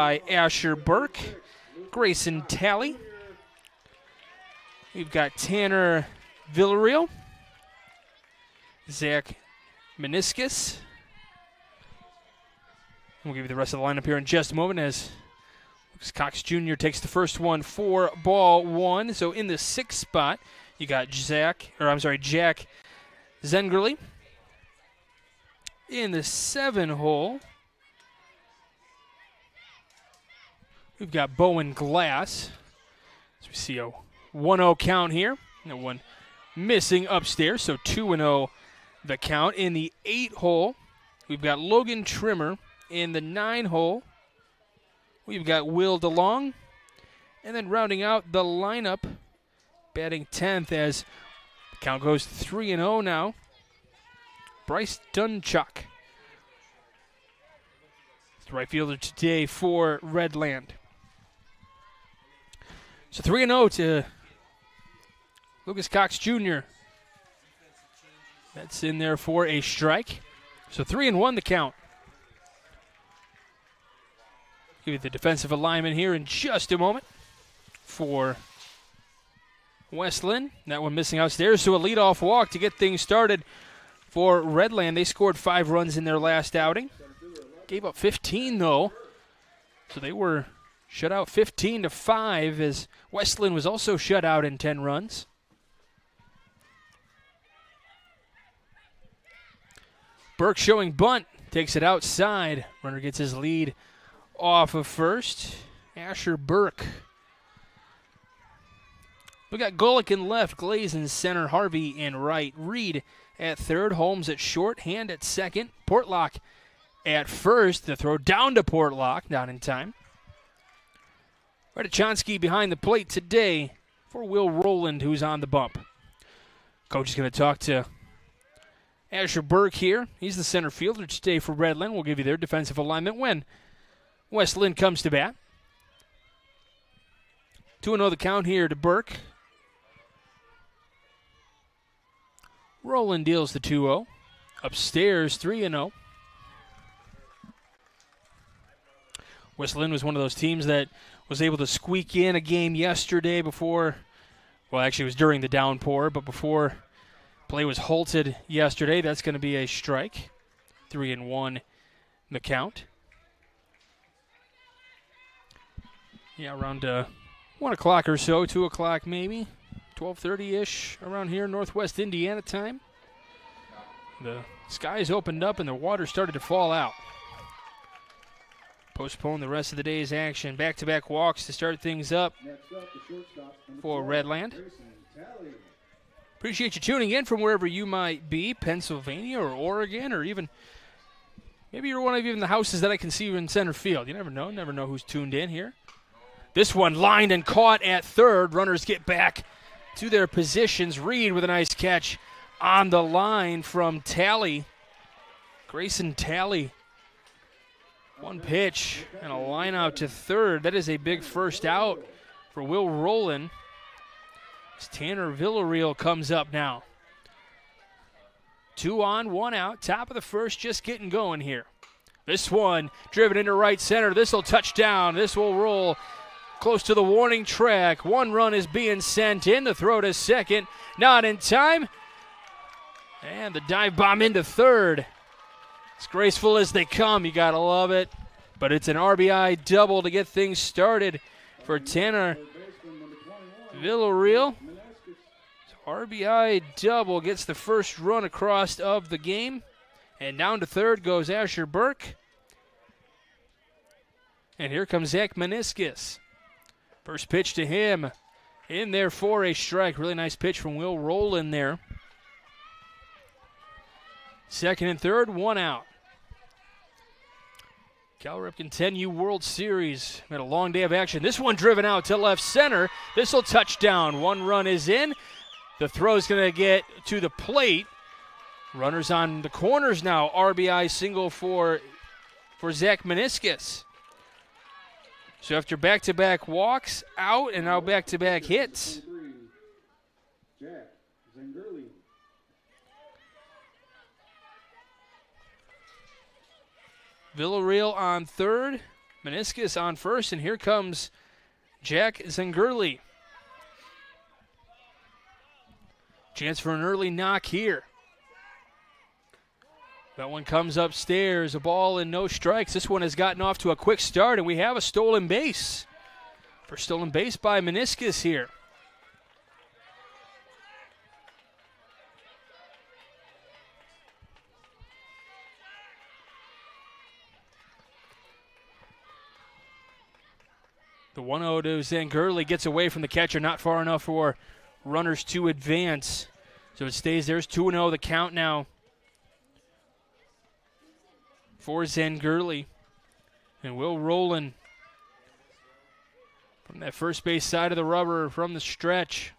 by Asher Burke, Grayson Talley. We've got Tanner Villarreal, Zach Meniscus. We'll give you the rest of the lineup here in just a moment as Lucas Cox Jr. takes the first one for ball one. So in the sixth spot, you got Jack Zengerly. In the 7 hole, we've got Bowen Glass. So we see a 1-0 count here. No one missing upstairs, so 2-0 the count. In the 8 hole, we've got Logan Trimmer. In the 9 hole, we've got Will DeLong. And then rounding out the lineup, batting 10th as the count goes 3-0 now, Bryce Dunchuk. The right fielder today for Redland. So 3-0 to Lucas Cox Jr. That's in there for a strike. So 3-1 the count. Give you the defensive alignment here in just a moment for Westlin. That one missing outstairs, so a leadoff walk to get things started for Redland. They scored 5 runs in their last outing. Gave up 15, though. So they were shut out 15-5 as Westlin was also shut out in 10 runs. Burke showing bunt. Takes it outside. Runner gets his lead off of first. Asher Burke. We got Golick in left, Glaze in center, Harvey in right, Reed at third, Holmes at short, Hand at second, Portlock at first. The throw down to Portlock, not in time. Radachonsky behind the plate today for Will Rowland, who's on the bump. Coach is going to talk to Asher Burke here. He's the center fielder today for Redland. We'll give you their defensive alignment when Westlin comes to bat. 2-0 the count here to Burke. Rowland deals the 2-0. Upstairs, 3-0. Westlin was one of those teams that was able to squeak in a game yesterday before, well, actually it was during the downpour, but before play was halted yesterday. That's going to be a strike. 3-1 the count. Yeah, around 1 o'clock or so, 2 o'clock maybe, 12:30-ish around here, northwest Indiana time. The skies opened up and the water started to fall out. Postpone the rest of the day's action. Back-to-back walks to start things up for Redland. Appreciate you tuning in from wherever you might be, Pennsylvania or Oregon, or even maybe you're one of even the houses that I can see in center field. You never know who's tuned in here. This one lined and caught at third. Runners get back to their positions. Reed with a nice catch on the line from Talley. Grayson Talley. One pitch and a line out to third. That is a big first out for Will Rowland. As Tanner Villarreal comes up now. 2 on, 1 out. Top of the first, just getting going here. This one driven into right center. This will touch down. This will roll close to the warning track. 1 run is being sent in. The throw to second. Not in time. And the dive bomb into third. As graceful as they come, you got to love it. But it's an RBI double to get things started for Tanner Villarreal. So RBI double gets the first run across of the game. And down to third goes Asher Burke. And here comes Zach Meniscus. First pitch to him. In there for a strike. Really nice pitch from Will Rowland there. Second and third, 1 out. Ripken 10U World Series. Had a long day of action. This one driven out to left center. This will touch down. 1 run is in. The throw's going to get to the plate. Runners on the corners now. RBI single for Zach Meniscus. So after back-to-back walks, out, and now back-to-back hits. Villarreal on third. Meniscus on first, and here comes Jack Zengurli. Chance for an early knock here. That one comes upstairs, a ball and no strikes. This one has gotten off to a quick start, and we have a stolen base. First stolen base by Meniscus here. The 1-0 to Zengurli gets away from the catcher, not far enough for runners to advance. So it stays there. It's 2-0 the count now for Zengurli. And Will Rowland from that first base side of the rubber from the stretch.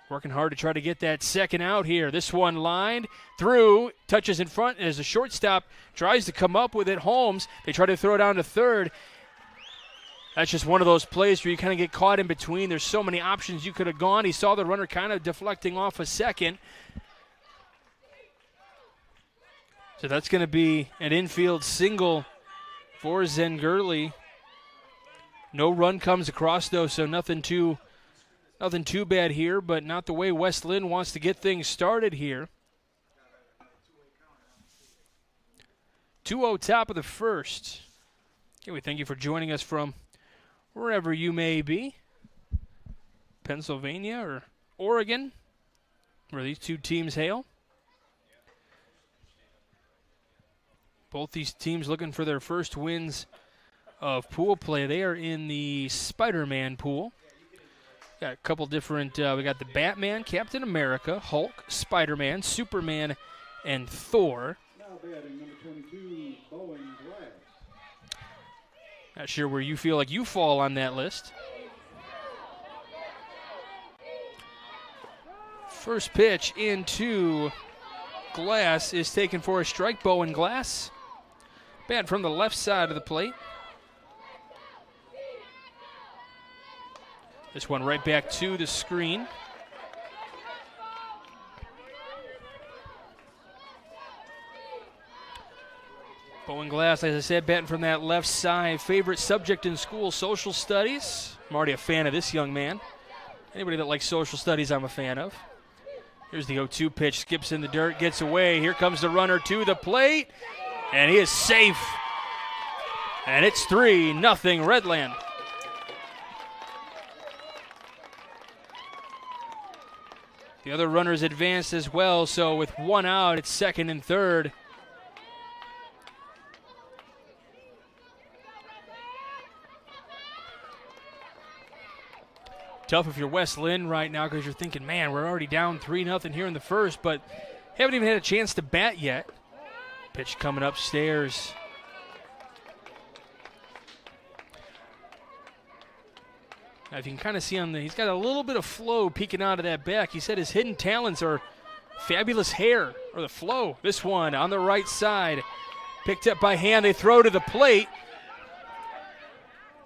Working hard to try to get that second out here. This one lined through, touches in front as the shortstop tries to come up with it. Holmes, they try to throw it down to third. That's just one of those plays where you kind of get caught in between. There's so many options you could have gone. He saw the runner kind of deflecting off a second. So that's going to be an infield single for Zengurli. No run comes across, though, so nothing too bad here, but not the way Westlin wants to get things started here. 2-0 top of the first. Okay, we thank you for joining us from wherever you may be, Pennsylvania or Oregon, where these two teams hail. Both these teams looking for their first wins of pool play. They are in the Spider-Man pool. Got a couple different, we got the Batman, Captain America, Hulk, Spider-Man, Superman, and Thor. Now batting number 22, Bowen Glass. Not sure where you feel like you fall on that list. First pitch into Glass is taken for a strike. Bowen Glass. Bat from the left side of the plate. This one right back to the screen. Bowen Glass, as I said, batting from that left side. Favorite subject in school, social studies. I'm already a fan of this young man. Anybody that likes social studies, I'm a fan of. Here's the 0-2 pitch, skips in the dirt, gets away. Here comes the runner to the plate, and he is safe. And it's 3-0 Redland. The other runners advanced as well, so with one out, it's second and third. Tough if you're Westlin right now because you're thinking, man, we're already down 3-0 here in the first, but haven't even had a chance to bat yet. Pitch coming upstairs. Now, if you can kind of see he's got a little bit of flow peeking out of that back. He said his hidden talents are fabulous hair, or the flow. This one on the right side, picked up by hand. They throw to the plate.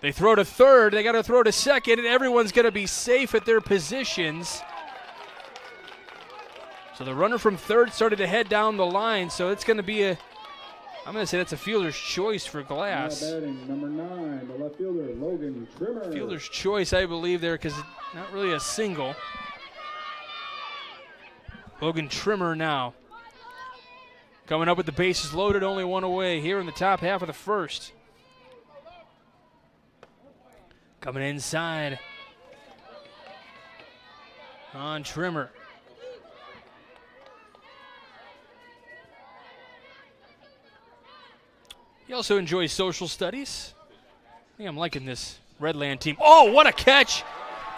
They throw to third. They got to throw to second, and everyone's going to be safe at their positions. So the runner from third started to head down the line, so it's going to be I'm going to say that's a fielder's choice for Glass. Now batting number 9, the left fielder, Logan Trimmer. Fielder's choice, I believe, there, because not really a single. Logan Trimmer now. Coming up with the bases loaded, only one away here in the top half of the first. Coming inside on Trimmer. He also enjoys social studies. I think I'm liking this Redland team. Oh, what a catch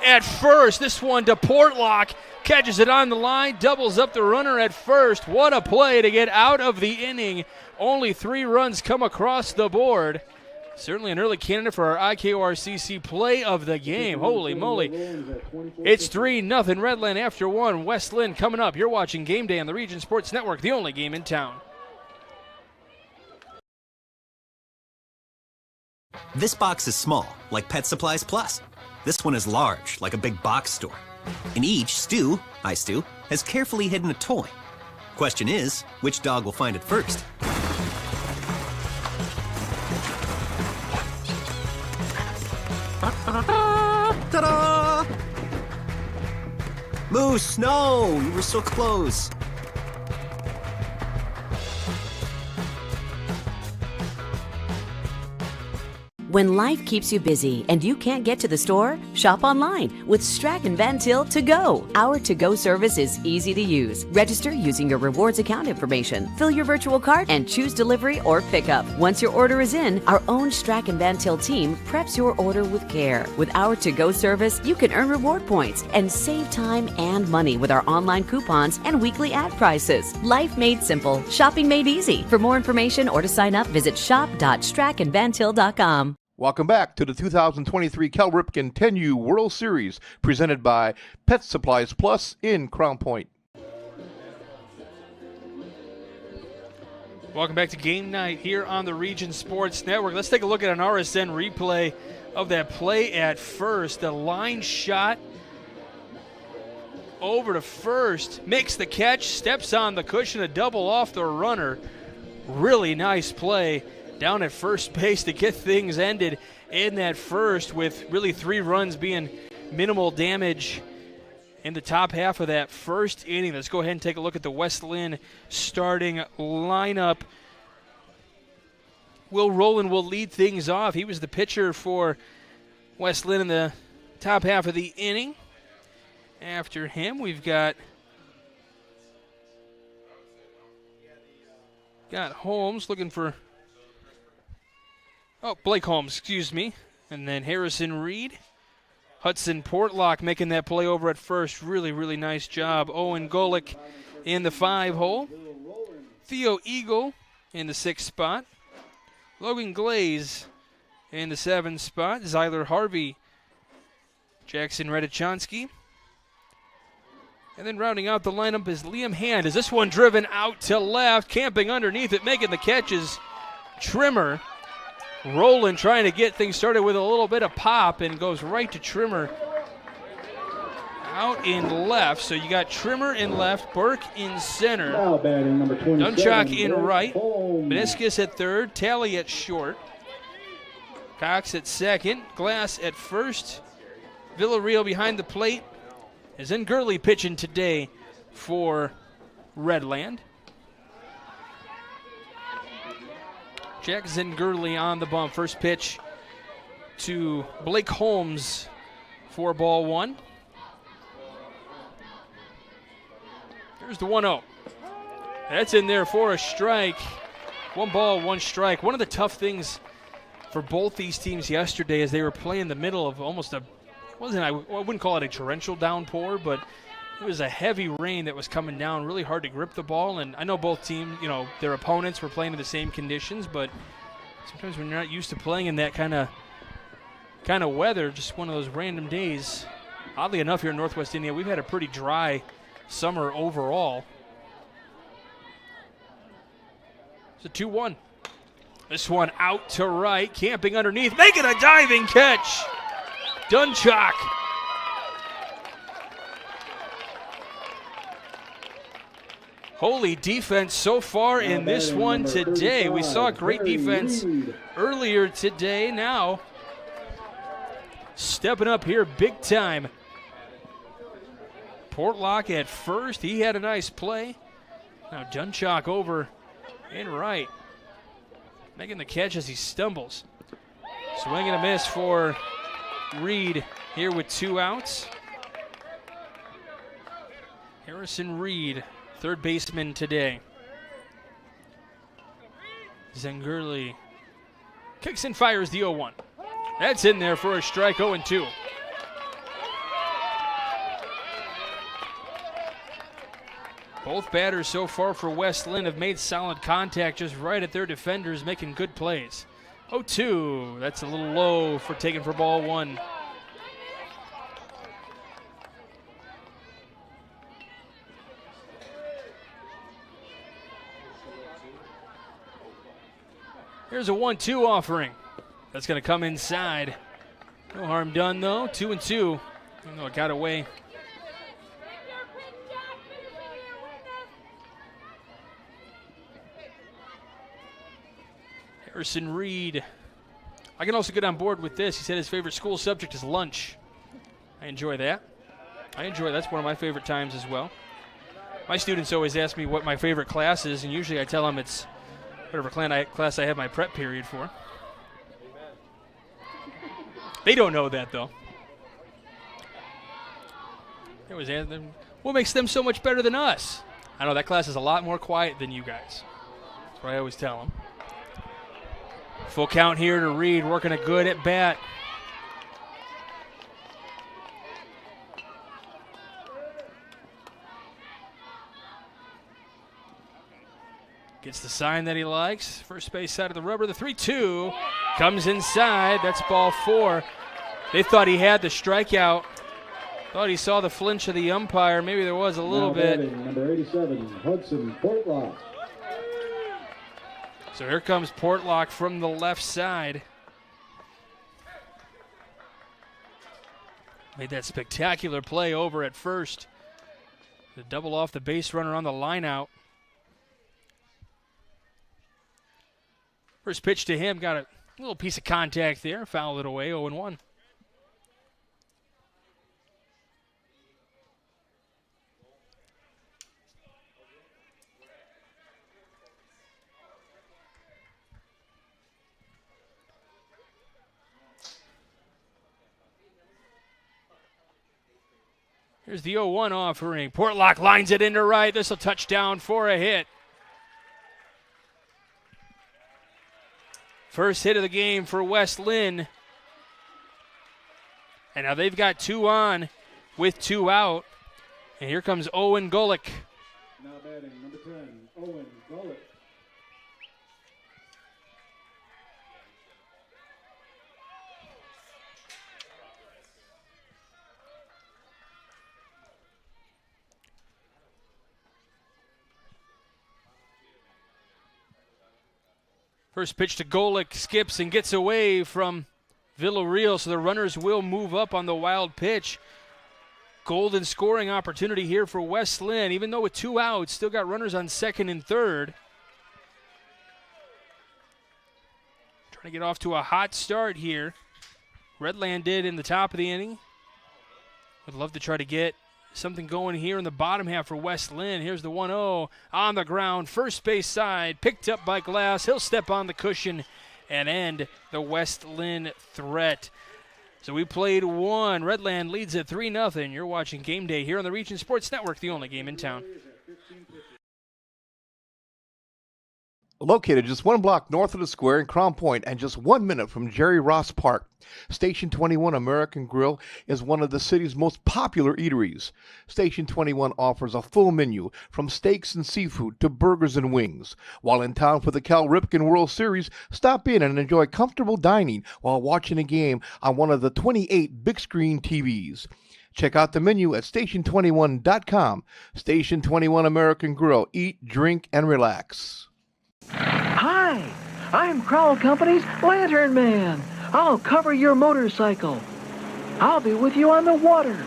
at first. This one to Portlock. Catches it on the line, doubles up the runner at first. What a play to get out of the inning. Only 3 runs come across the board. Certainly an early candidate for our IKORCC play of the game. Holy moly. It's 3-0 Redland after 1. Westlin coming up. You're watching Game Day on the Region Sports Network, the only game in town. This box is small, like Pet Supplies Plus. This one is large, like a big box store. In each, Stu, hi Stu, has carefully hidden a toy. Question is, which dog will find it first? Ta-da! Moose, no! You were so close. When life keeps you busy and you can't get to the store, shop online with Strachan Van Til To Go. Our to-go service is easy to use. Register using your rewards account information, fill your virtual cart, and choose delivery or pickup. Once your order is in, our own Strachan Van Til team preps your order with care. With our to-go service, you can earn reward points and save time and money with our online coupons and weekly ad prices. Life made simple, shopping made easy. For more information or to sign up, visit shop.strachanvantil.com. Welcome back to the 2023 Cal Ripken 10U World Series, presented by Pet Supplies Plus in Crown Point. Welcome back to game night here on the Region Sports Network. Let's take a look at an RSN replay of that play at first. The line shot over to first, makes the catch, steps on the cushion, a double off the runner. Really nice play down at first base to get things ended in that first, with really 3 runs being minimal damage in the top half of that first inning. Let's go ahead and take a look at the Westlin starting lineup. Will Rowland will lead things off. He was the pitcher for Westlin in the top half of the inning. After him, we've got Holmes looking for Blake Holmes, excuse me. And then Harrison Reed. Hudson Portlock making that play over at first. Really, really nice job. Owen Golick in the 5-hole. Theo Eagle in the 6th spot. Logan Glaze in the 7th spot. Zyler Harvey. Jackson Redachonsky. And then rounding out the lineup is Liam Hand. Is this one driven out to left? Camping underneath it, making the catches. Trimmer. Rowland trying to get things started with a little bit of pop and goes right to Trimmer out in left. So you got Trimmer in left, Burke in center, Now batting number 27. Dunchak in right, Holmes. Meniscus at third, Talley at short, Cox at second, Glass at first, Villarreal behind the plate, is in Gurley pitching today for Redland. Jack Zengurley on the bump. First pitch to Blake Holmes for ball 1. Here's the 1-0. That's in there for a strike. 1 ball, 1 strike. One of the tough things for both these teams yesterday is they were playing the middle of almost I wouldn't call it a torrential downpour, but it was a heavy rain that was coming down, really hard to grip the ball. And I know both teams, their opponents were playing in the same conditions, but sometimes when you're not used to playing in that kind of weather, just one of those random days. Oddly enough, here in Northwest Indiana, we've had a pretty dry summer overall. It's a 2-1. This one out to right, camping underneath, making a diving catch. Dunchak. Holy defense so far in this one today. We saw great defense earlier today. Now stepping up here big time. Portlock at first. He had a nice play. Now Dunchak over in right, making the catch as he stumbles. Swing and a miss for Reed here with 2 outs. Harrison Reed, third baseman today. Zengurley kicks and fires the 0-1. That's in there for a strike, 0-2. Both batters so far for Westlin have made solid contact just right at their defenders, making good plays. 0-2, that's a little low for taking for ball 1. Here's a 1-2 offering. That's going to come inside. No harm done, though. 2-2. I know it got away. Harrison Reed I can also get on board with this. He said his favorite school subject is lunch. I enjoy that. That's one of my favorite times as well. My students always ask me what my favorite class is, and usually I tell them it's whatever class I have my prep period for. They don't know that, though. They always ask them, what makes them so much better than us? I know that class is a lot more quiet than you guys. That's what I always tell them. Full count here to Reed, working a good at bat. Gets the sign that he likes. First base side of the rubber. The 3-2 comes inside. That's ball 4. They thought he had the strikeout. Thought he saw the flinch of the umpire. Maybe there was a little bit. Number 87, Hudson Portlock. So here comes Portlock from the left side. Made that spectacular play over at first. The double off the base runner on the line out. First pitch to him, got a little piece of contact there, fouled it away, 0-1. Here's the 0-1 offering. Portlock lines it into right. This will touch down for a hit. First hit of the game for Westlin. And now they've got 2 on with 2 out. And here comes Owen Golick. Now batting, number 10, Owen Golick. First pitch to Golick, skips and gets away from Villarreal, so the runners will move up on the wild pitch. Golden scoring opportunity here for Westlin. Even though with 2 outs, still got runners on second and third. Trying to get off to a hot start here. Redland did in the top of the inning. Would love to try to get something going here in the bottom half for Westlin. Here's the 1-0 on the ground. First base side, picked up by Glass. He'll step on the cushion and end the Westlin threat. So we played 1. Redland leads at 3-0. You're watching Game Day here on the Region Sports Network, the only game in town. Located just 1 block north of the square in Crown Point and just 1 minute from Jerry Ross Park, Station 21 American Grill is one of the city's most popular eateries. Station 21 offers a full menu from steaks and seafood to burgers and wings. While in town for the Cal Ripken World Series, stop in and enjoy comfortable dining while watching a game on one of the 28 big screen TVs. Check out the menu at station21.com. Station 21 American Grill. Eat, drink, and relax. Hi, I'm Crowell Company's Lantern Man. I'll cover your motorcycle. I'll be with you on the water.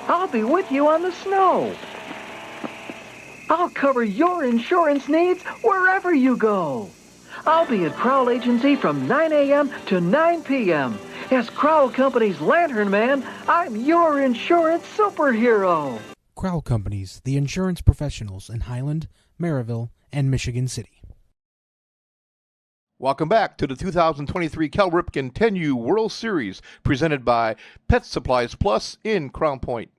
I'll be with you on the snow. I'll cover your insurance needs wherever you go. I'll be at Crowell Agency from 9 a.m. to 9 p.m. As Crowell Company's Lantern Man, I'm your insurance superhero. Crowell Companies, the insurance professionals in Highland, Maryville, and Michigan City. Welcome back to the 2023 Cal Ripken 10U World Series, presented by Pet Supplies Plus in Crown Point.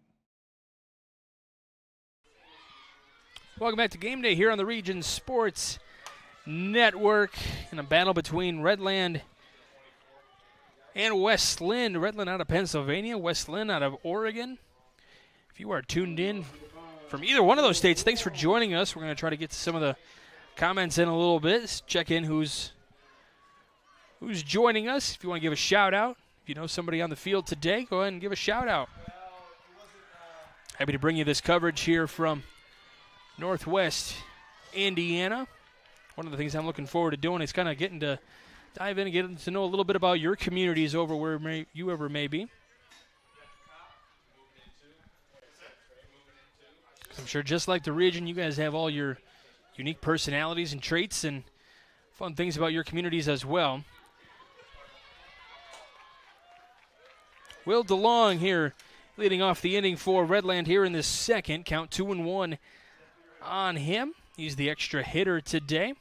Welcome back to Game Day here on the Region Sports Network in a battle between Redland and Westlin. Redland out of Pennsylvania, Westlin out of Oregon. If you are tuned in from either one of those states, thanks for joining us. We're going to try to get to some of the comments in a little bit. Let's check in who's joining us. If you want to give a shout out, if you know somebody on the field today, go ahead and give a shout out. Happy to bring you this coverage here from Northwest Indiana. One of the things I'm looking forward to doing is kind of getting to dive in and getting to know a little bit about your communities over where you ever may be. I'm sure just like the region, you guys have all your unique personalities and traits and fun things about your communities as well. Will DeLong here leading off the inning for Redland here in the second. Count 2-1 on him. He's the extra hitter today.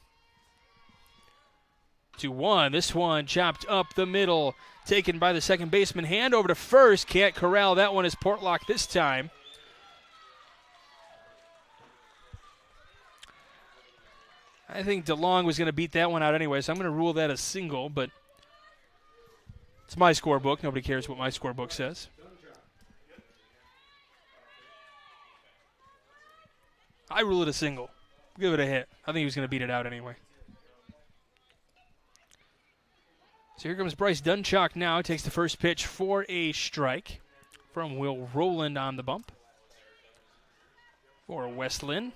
2-1. This one chopped up the middle. Taken by the second baseman. Hand over to first. Can't corral that one as Portlock this time. I think DeLong was going to beat that one out anyway, so I'm going to rule that a single, but it's my scorebook. Nobody cares what my scorebook says. I rule it a single. Give it a hit. I think he was going to beat it out anyway. So here comes Bryce Dunchak now. Takes the first pitch for a strike from Will Rowland on the bump for Westlin.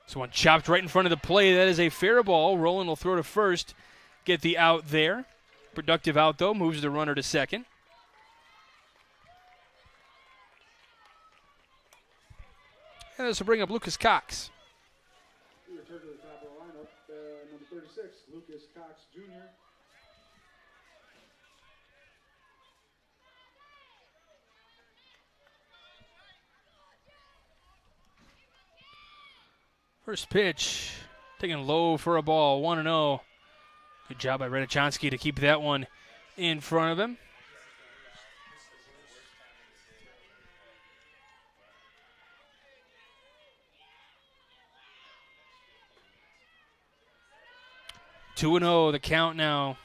This one chopped right in front of the plate. That is a fair ball. Rowland will throw to first, get the out there. Productive out, though. Moves the runner to second. And this will bring up Lucas Cox. We return to the top of the lineup. Number 36, Lucas Cox Jr. First pitch, taken low for a ball, 1-0. Good job by Redachonsky to keep that one in front of him. Two and 0, the count now.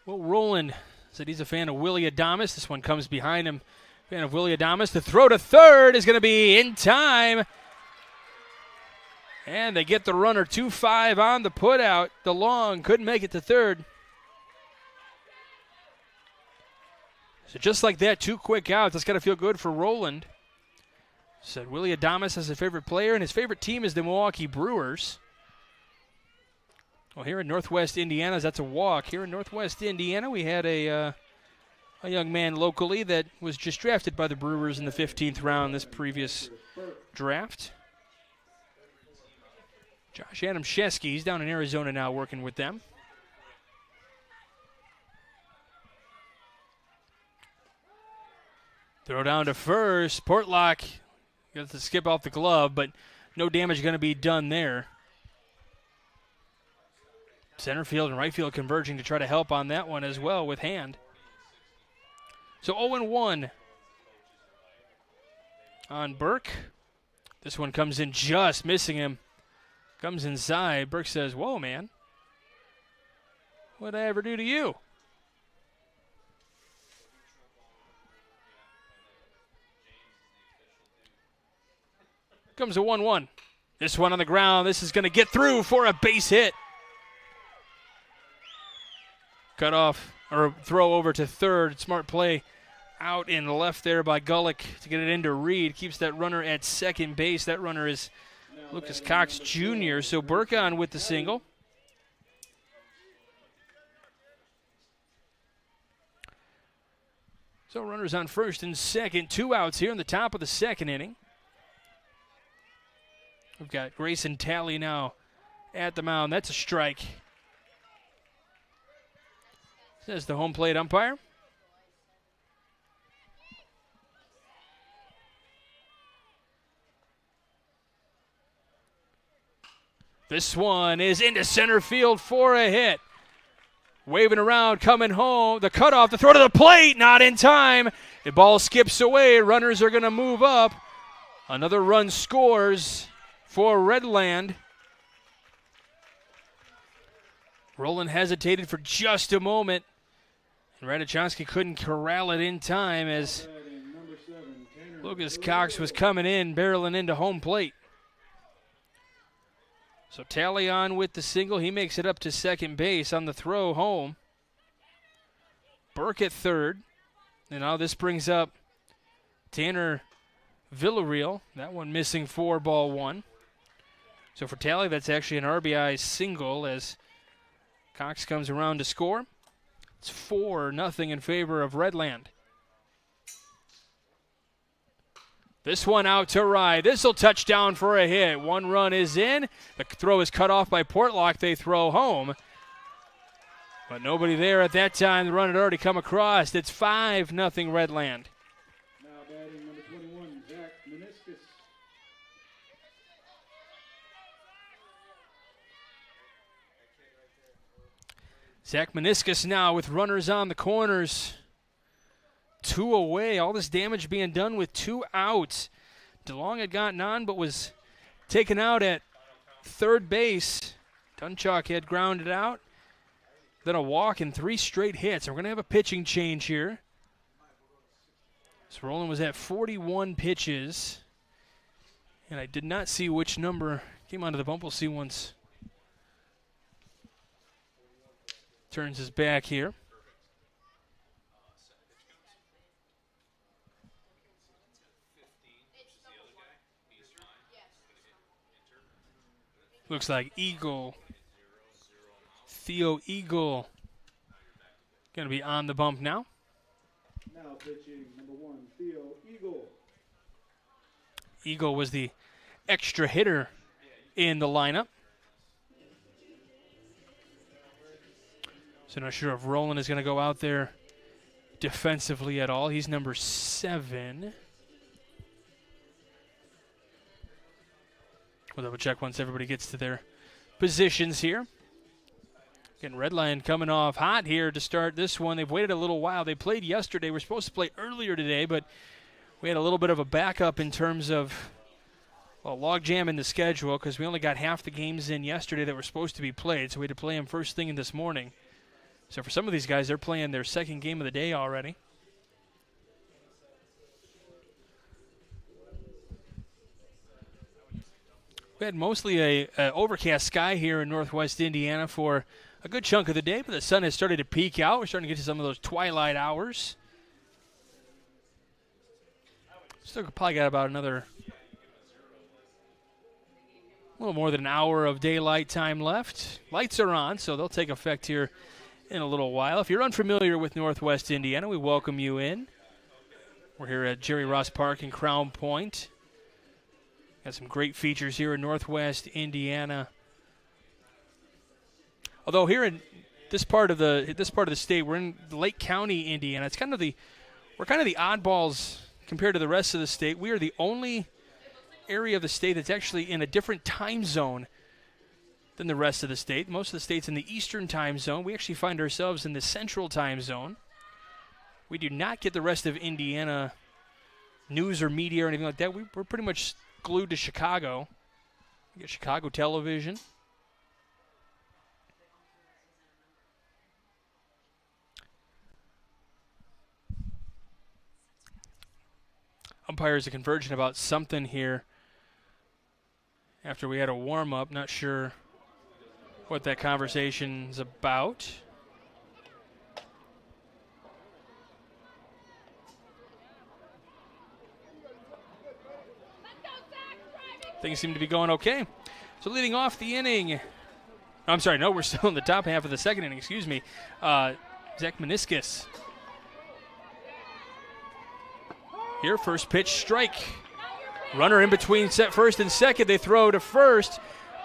Well, Rowland said he's a fan of Willie Adames. This one comes behind him. Fan of Willie Adames. The throw to third is going to be in time. And they get the runner 2-5 on the putout. DeLong couldn't make it to third. So just like that, 2 quick outs. That's got to feel good for Rowland. Said Willie Adames has a favorite player, and his favorite team is the Milwaukee Brewers. Well, here in Northwest Indiana, that's a walk. Here in Northwest Indiana, we had a young man locally that was just drafted by the Brewers in the 15th round this previous draft. Josh Adamszewski, he's down in Arizona now working with them. Throw down to first. Portlock gets to skip off the glove, but no damage going to be done there. Center field and right field converging to try to help on that one as well with Hand. So 0-1 on Burke. This one comes in just missing him. Comes inside. Burke says, "Whoa, man. What'd I ever do to you?" Comes a 1-1. This one on the ground. This is going to get through for a base hit. Cut off, or throw over to third. Smart play out in left there by Gullick to get it into Reed. Keeps that runner at second base. That runner is Lucas Cox Jr. So Burke on with the single. So runners on first and second. 2 outs here in the top of the second inning. We've got Grayson Talley now at the mound. That's a strike, says the home plate umpire. This one is into center field for a hit. Waving around, coming home. The cutoff, the throw to the plate, not in time. The ball skips away. Runners are going to move up. Another run scores for Redland. Rowland hesitated for just a moment. And Radachonsky couldn't corral it in time as Lucas Cox was coming in, barreling into home plate. So Talley on with the single. He makes it up to second base on the throw home. Burke at third. And now this brings up Tanner Villarreal. That one missing for ball one. So for Talley, that's actually an RBI single as Cox comes around to score. It's 4-0 in favor of Redland. This one out to right. This will touch down for a hit. 1 run is in. The throw is cut off by Portlock. They throw home. But nobody there at that time. The run had already come across. It's 5-0 Redland. Now batting number 21, Zach Meniscus. Zach Meniscus now with runners on the corners. 2 away. All this damage being done with 2 outs. DeLong had gotten on but was taken out at third base. Dunchak had grounded out. Then a walk and 3 straight hits. And we're going to have a pitching change here. So Roland was at 41 pitches. And I did not see which number came onto the bump. We'll see once turns his back here. Looks like Theo Eagle going to be on the bump now. Now pitching number 1, Theo Eagle. Eagle was the extra hitter in the lineup. So not sure if Roland is going to go out there defensively at all. He's number 7. We'll double check once everybody gets to their positions here. Again, Redland coming off hot here to start this one. They've waited a little while. They played yesterday. We're supposed to play earlier today, but we had a little bit of a backup in terms of log jam in the schedule because we only got half the games in yesterday that were supposed to be played, so we had to play them first thing in this morning. So for some of these guys, they're playing their second game of the day already. We had mostly a overcast sky here in northwest Indiana for a good chunk of the day, but the sun has started to peek out. We're starting to get to some of those twilight hours. Still probably got about a little more than an hour of daylight time left. Lights are on, so they'll take effect here in a little while. If you're unfamiliar with northwest Indiana, we welcome you in. We're here at Jerry Ross Park in Crown Point. Got some great features here in northwest Indiana. Although here in this part of the state, we're in Lake County, Indiana. We're kind of the oddballs compared to the rest of the state. We are the only area of the state that's actually in a different time zone than the rest of the state. Most of the state's in the eastern time zone. We actually find ourselves in the central time zone. We do not get the rest of Indiana news or media or anything like that. We're pretty much glued to Chicago. We get Chicago television. Umpires are converging about something here after we had a warm-up. Not sure what that conversation's about. Things seem to be going okay. So leading off the inning, I'm sorry, no, we're still in the top half of the second inning, excuse me. Zach Meniscus. Here, first pitch, strike. Runner in between first and second. They throw to first.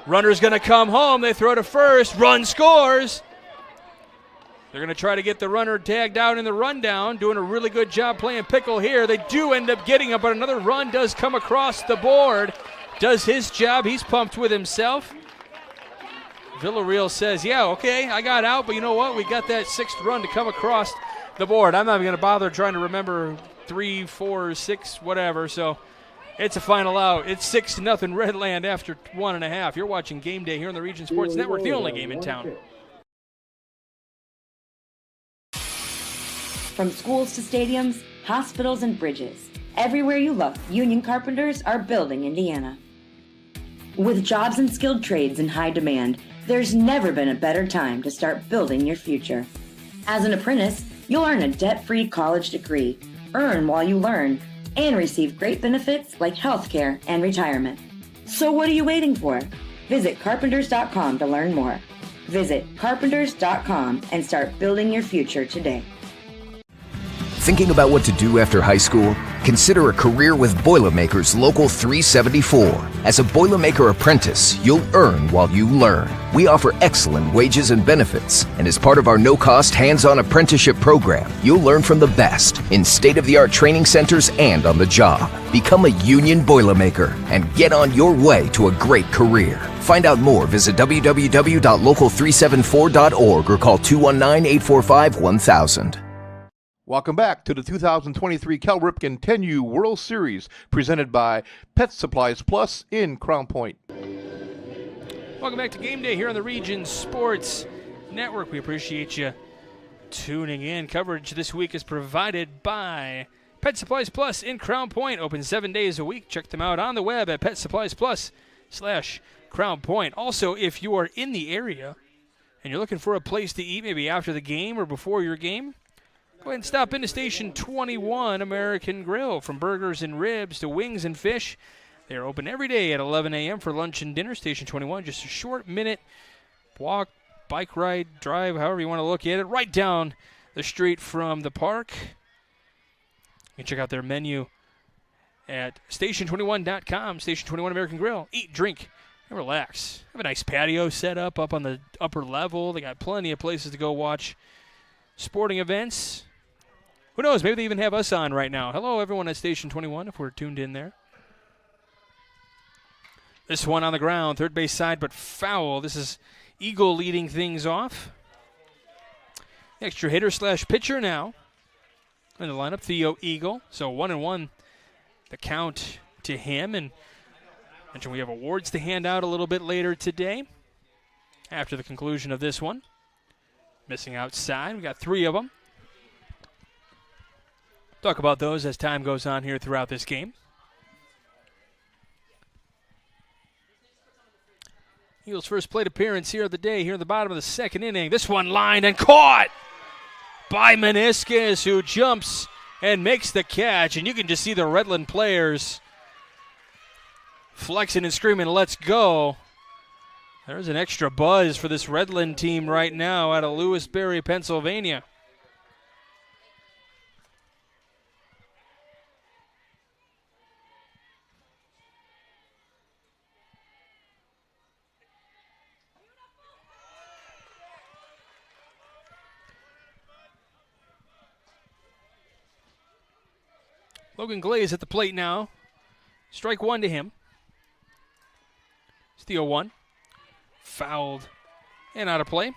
Runner's going to come home. They throw to first. Run scores. They're going to try to get the runner tagged out in the rundown. Doing a really good job playing pickle here. They do end up getting him, but another run does come across the board. Does his job. He's pumped with himself. Villarreal says, yeah, okay, I got out, but you know what? We got that 6th run to come across the board. I'm not even going to bother trying to remember 3, 4, 6, whatever. So it's a final out. It's 6-0 Redland after 1.5. You're watching Game Day here on the Region Sports Network, the only game in town. From schools to stadiums, hospitals and bridges, everywhere you look, union carpenters are building Indiana. With jobs and skilled trades in high demand, there's never been a better time to start building your future. As an apprentice, you'll earn a debt-free college degree, earn while you learn, and receive great benefits like healthcare and retirement. So what are you waiting for? Visit carpenters.com to learn more. Visit carpenters.com and start building your future today. Thinking about what to do after high school? Consider a career with Boilermakers Local 374. As a Boilermaker apprentice, you'll earn while you learn. We offer excellent wages and benefits, and as part of our no-cost hands-on apprenticeship program, you'll learn from the best in state-of-the-art training centers and on the job. Become a union Boilermaker and get on your way to a great career. Find out more, visit www.local374.org or call 219-845-1000. Welcome back to the 2023 Cal Ripken 10U World Series, presented by Pet Supplies Plus in Crown Point. Welcome back to Game Day here on the Region Sports Network. We appreciate you tuning in. Coverage this week is provided by Pet Supplies Plus in Crown Point. Open 7 days a week. Check them out on the web at PetSuppliesPlus/Crown Point. Also, if you are in the area and you're looking for a place to eat, maybe after the game or before your game, go ahead and stop into Station 21 American Grill. From burgers and ribs to wings and fish, they are open every day at 11 a.m. for lunch and dinner. Station 21, just a short minute walk, bike ride, drive, however you want to look at it, right down the street from the park. You can check out their menu at station21.com. Station 21 American Grill. Eat, drink, and relax. They have a nice patio set up on the upper level. They got plenty of places to go watch sporting events. Who knows? Maybe they even have us on right now. Hello, everyone at Station 21, if we're tuned in there. This one on the ground, third base side, but foul. This is Eagle leading things off. Extra hitter/pitcher now in the lineup, Theo Eagle. So 1-1 the count to him. And mentioned we have awards to hand out a little bit later today after the conclusion of this one. Missing outside, we got 3 of them. Talk about those as time goes on here throughout this game. Eagles' first plate appearance here of the day, here in the bottom of the second inning. This one lined and caught by Meniscus, who jumps and makes the catch. And you can just see the Redland players flexing and screaming, "Let's go." There's an extra buzz for this Redland team right now out of Lewisberry, Pennsylvania. Logan Glaze at the plate now. Strike 1 to him. Steal 1. Fouled and out of play.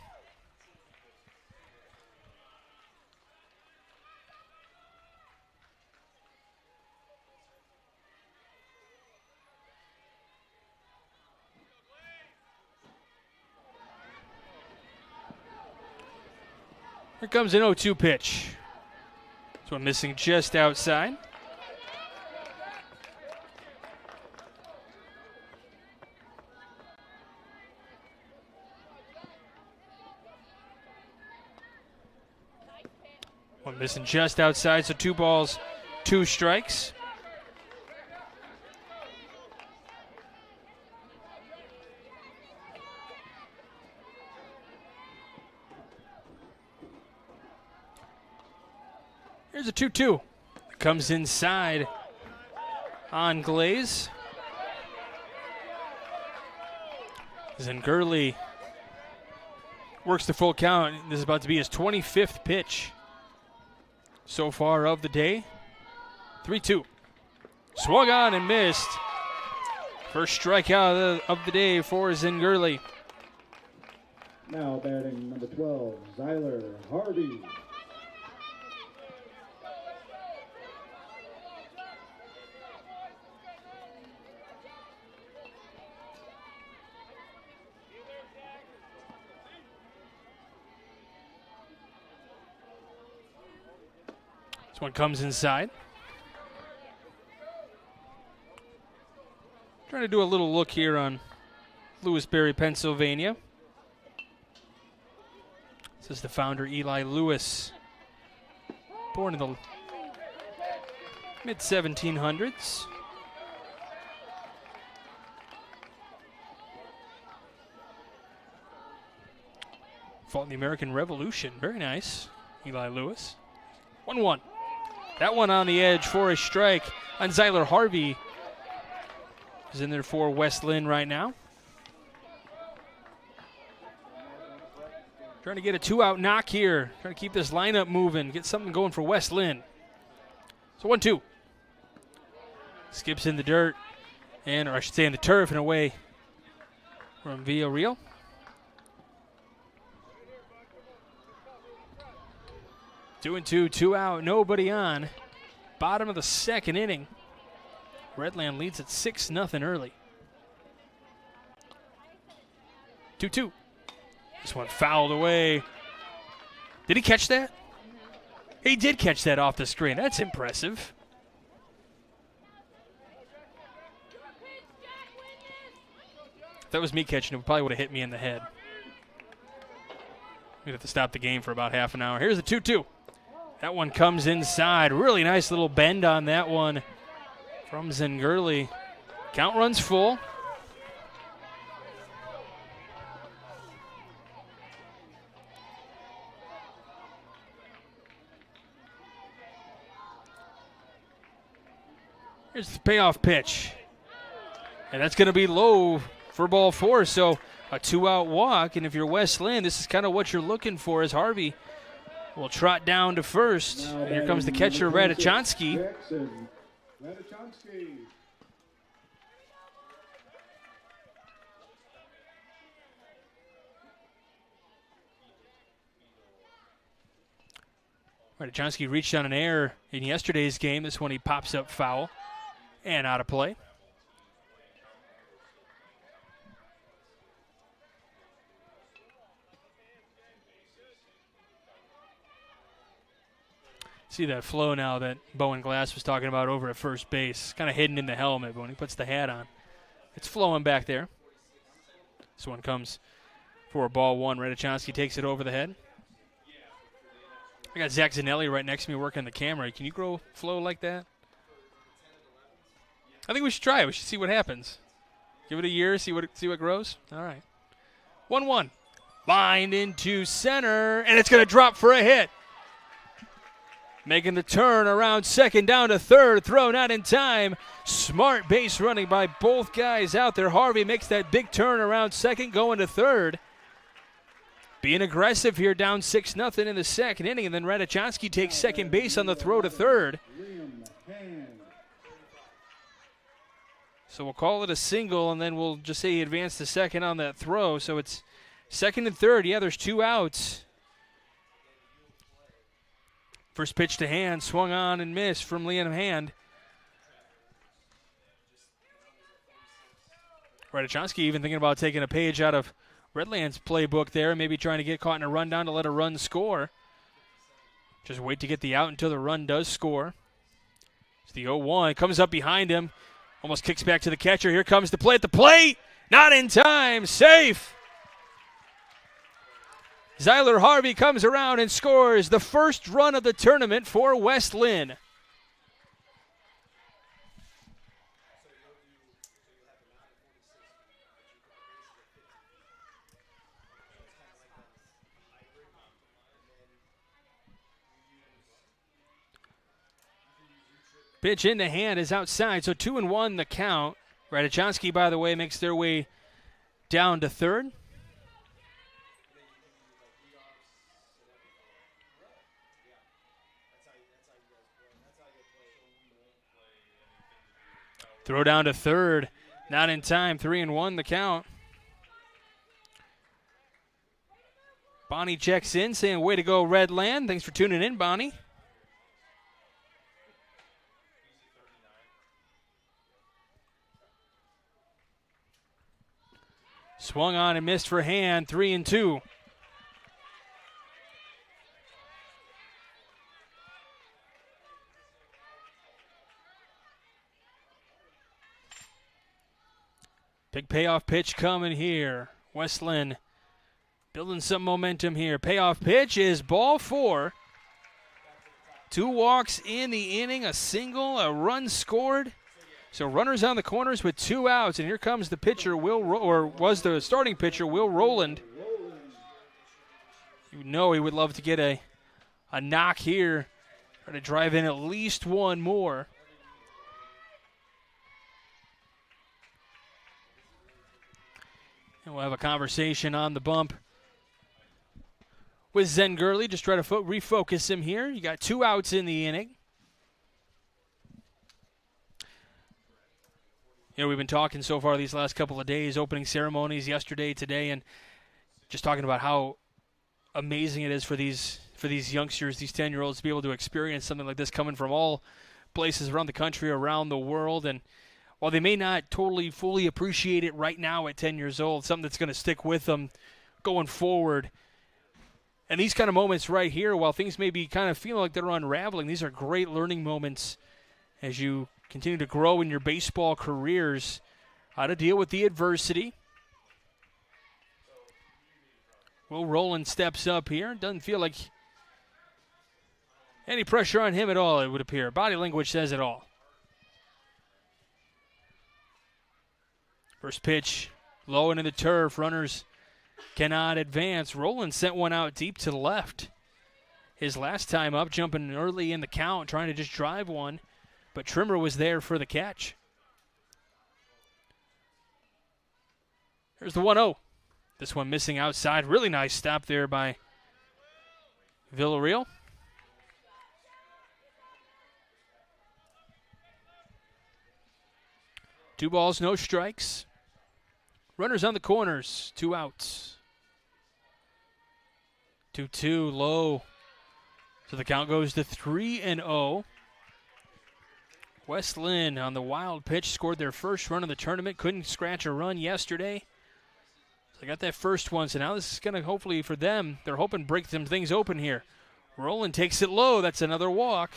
Here comes an 0-2 pitch. This one missing just outside. One missing just outside, so 2 balls, 2 strikes. Here's a 2-2. Comes inside on Glaze. Zengurley works the full count. This is about to be his 25th pitch so far of the day. 3-2. Swung on and missed. First strikeout of the day for Zengurley. Now batting number 12, Zyler Harvey. This one comes inside. Trying to do a little look here on Lewisberry, Pennsylvania. This is the founder, Eli Lewis. Born in the mid-1700s. Fought in the American Revolution. Very nice, Eli Lewis. 1-1. That one on the edge for a strike on Zyler Harvey. Is in there for Westlin right now. Trying to get a 2-out knock here. Trying to keep this lineup moving. Get something going for Westlin. So 1-2. Skips in the dirt. Or I should say in the turf and away from Villarreal. Two and two, 2 out, nobody on. Bottom of the second inning. Redland leads at 6-0 early. 2-2. This one fouled away. Did he catch that? He did catch that off the screen. That's impressive. If that was me catching it, it probably would have hit me in the head. We'd have to stop the game for about half an hour. Here's the 2-2. That one comes inside. Really nice little bend on that one from Zengurli. Count runs full. Here's the payoff pitch. And that's going to be low for ball 4, so a 2-out walk. And if you're Westlin, this is kind of what you're looking for as Harvey will trot down to first. Here comes the catcher, Radachonsky. Radachonsky reached on an error in yesterday's game. This one he pops up foul and out of play. See that flow now that Bowen Glass was talking about over at first base. Kind of hidden in the helmet, but when he puts the hat on, it's flowing back there. This one comes for ball 1. Radachonsky takes it over the head. I got Zach Zanelli right next to me working the camera. Can you grow flow like that? I think we should try it. We should see what happens. Give it a year, see what grows. All right. 1-1. Lined into center, and it's going to drop for a hit. Making the turn around second down to third. Throw not in time. Smart base running by both guys out there. Harvey makes that big turn around second, going to third. Being aggressive here, down 6-0 in the second inning, and then Radachonsky takes second base on the throw to third. So we'll call it a single, and then we'll just say he advanced to second on that throw. So it's second and third. Yeah, there's 2 outs. First pitch to Hand, swung on and missed from Liam Hand. Radachonsky even thinking about taking a page out of Redland's playbook there, maybe trying to get caught in a rundown to let a run score. Just wait to get the out until the run does score. It's the 0-1. Comes up behind him. Almost kicks back to the catcher. Here comes the play at the plate. Not in time. Safe. Zyler Harvey comes around and scores the first run of the tournament for Westlin. Pitch in the Hand is outside, so 2-1 the count. Radachonsky, by the way, makes their way down to third. Throw down to third, not in time, 3-1 the count. Bonnie checks in, saying, way to go, Redland. Thanks for tuning in, Bonnie. Swung on and missed for Hand, 3-2. Big payoff pitch coming here. Westlin building some momentum here. Payoff pitch is ball 4. 2 walks in the inning, a single, a run scored. So runners on the corners with 2 outs, and here comes the pitcher, the starting pitcher, Will Rowland. You know he would love to get a knock here Try to drive in at least one more. And we'll have a conversation on the bump with Zen Gurley. Just try to refocus him here. You got 2 outs in the inning. We've been talking so far these last couple of days, opening ceremonies yesterday, today, and just talking about how amazing it is for these youngsters, these 10-year-olds, to be able to experience something like this coming from all places around the country, around the world. And while they may not totally fully appreciate it right now at 10 years old, something that's going to stick with them going forward. And these kind of moments right here, while things may be kind of feeling like they're unraveling, these are great learning moments as you continue to grow in your baseball careers, how to deal with the adversity. Will Roland steps up here. Doesn't feel like any pressure on him at all, it would appear. Body language says it all. First pitch, low into the turf. Runners cannot advance. Roland sent one out deep to the left. His last time up, jumping early in the count, trying to just drive one. But Trimmer was there for the catch. Here's the 1-0. This one missing outside. Really nice stop there by Villarreal. Two balls, no strikes. Runners on the corners, 2 outs. 2-2, low. So the count goes to 3-0. Westlin on the wild pitch scored their first run of the tournament. Couldn't scratch a run yesterday. So they got that first one. So now this is going to, hopefully for them, they're hoping break some things open here. Roland takes it low. That's another walk.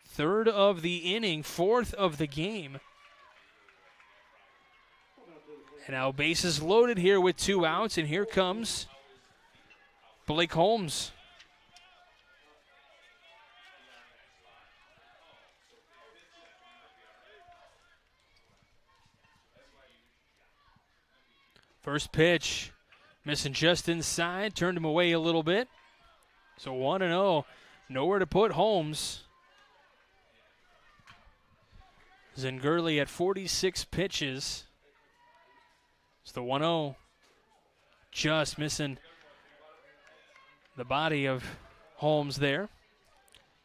Third of the inning, 4th of the game. And now bases loaded here with 2 outs. And here comes Blake Holmes. First pitch, missing just inside, turned him away a little bit. So 1-0, nowhere to put Holmes. Zengurley at 46 pitches. It's the 1-0, just missing the body of Holmes there.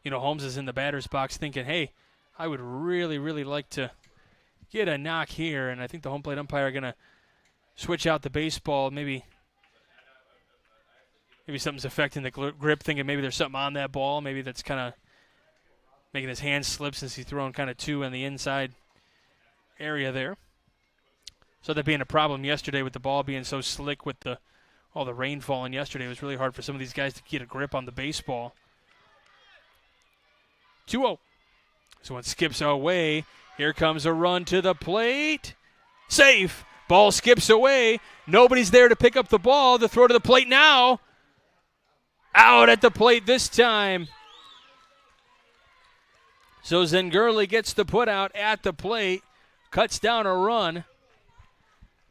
You know, Holmes is in the batter's box thinking, hey, I would really, really like to get a knock here, and I think the home plate umpire are going to switch out the baseball. Maybe something's affecting the grip, thinking maybe there's something on that ball. Maybe that's kind of making his hand slip since he's throwing kind of 2 on the inside area there. So that being a problem yesterday with the ball being so slick with all the rain falling yesterday, it was really hard for some of these guys to get a grip on the baseball. 2-0. This one skips away. Here comes a run to the plate. Safe. Ball skips away. Nobody's there to pick up the ball. The throw to the plate now. Out at the plate this time. So Zengurley gets the put out at the plate. Cuts down a run.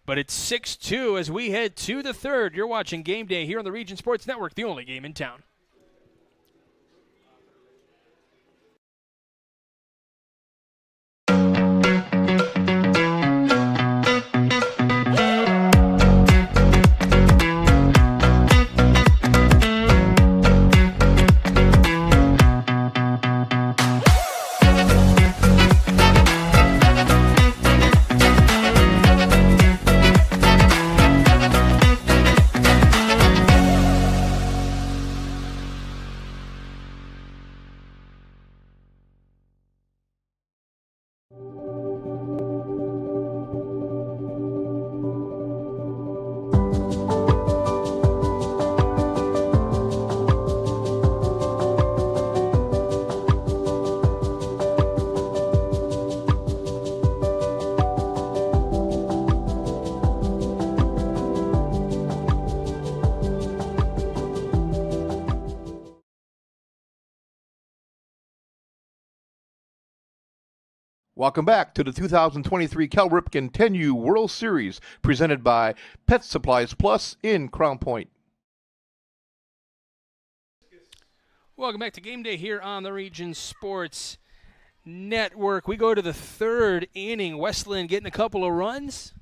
But it's 6-2 as we head to the third. You're watching Game Day here on the Region Sports Network, the only game in town. Welcome back to the 2023 Cal Ripken 10U World Series, presented by Pet Supplies Plus in Crown Point. Welcome back to Game Day here on the Region Sports Network. We go to the third inning. Westlin getting a couple of runs.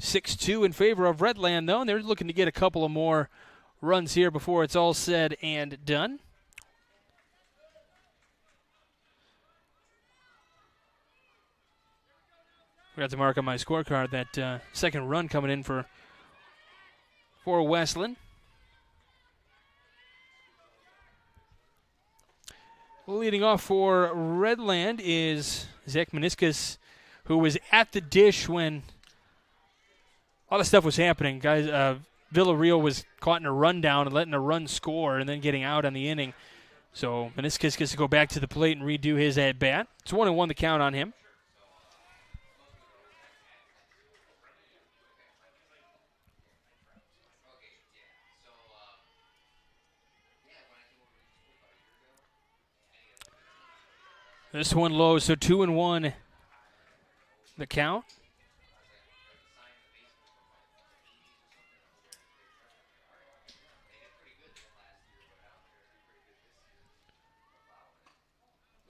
6-2 in favor of Redland, though, and they're looking to get a couple of more runs here before it's all said and done. Forgot to mark on my scorecard that second run coming in for Westlin. Leading off for Redland is Zach Meniscus, who was at the dish when all the stuff was happening. Guys, Villarreal was caught in a rundown and letting a run score and then getting out on the inning. So Meniscus gets to go back to the plate and redo his at-bat. It's 1-1 the count on him. This one low, so 2-1 the count.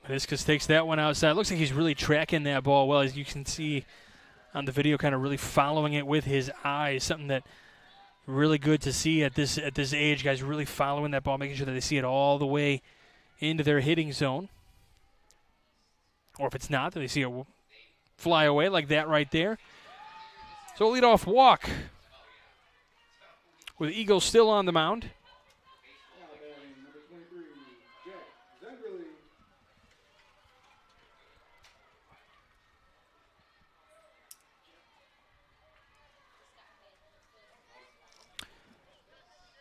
Meniscus takes that one outside. Looks like he's really tracking that ball well, as you can see on the video, kind of really following it with his eyes. Something that really good to see at this age. Guys really following that ball, making sure that they see it all the way into their hitting zone. Or if it's not, they see it fly away like that right there. So a leadoff walk with Eagles still on the mound. Number 23, Jack Zengerly.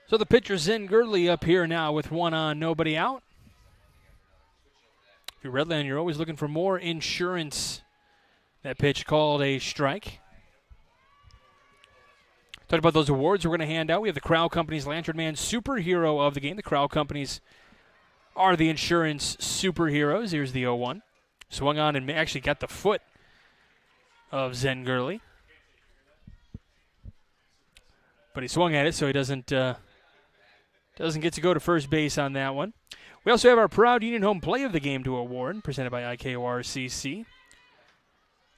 So the pitcher Zen Gurley up here now with one on, nobody out. If you're Redland, you're always looking for more insurance. That pitch called a strike. Talked about those awards we're going to hand out. We have the Crowell Companies Lantern Man Superhero of the game. The Crowell Companies are the insurance superheroes. Here's the 0-1. Swung on and actually got the foot of Zen Gurley. But he swung at it, so he doesn't get to go to first base on that one. We also have our proud Union Home Play of the Game to award, presented by IKORCC.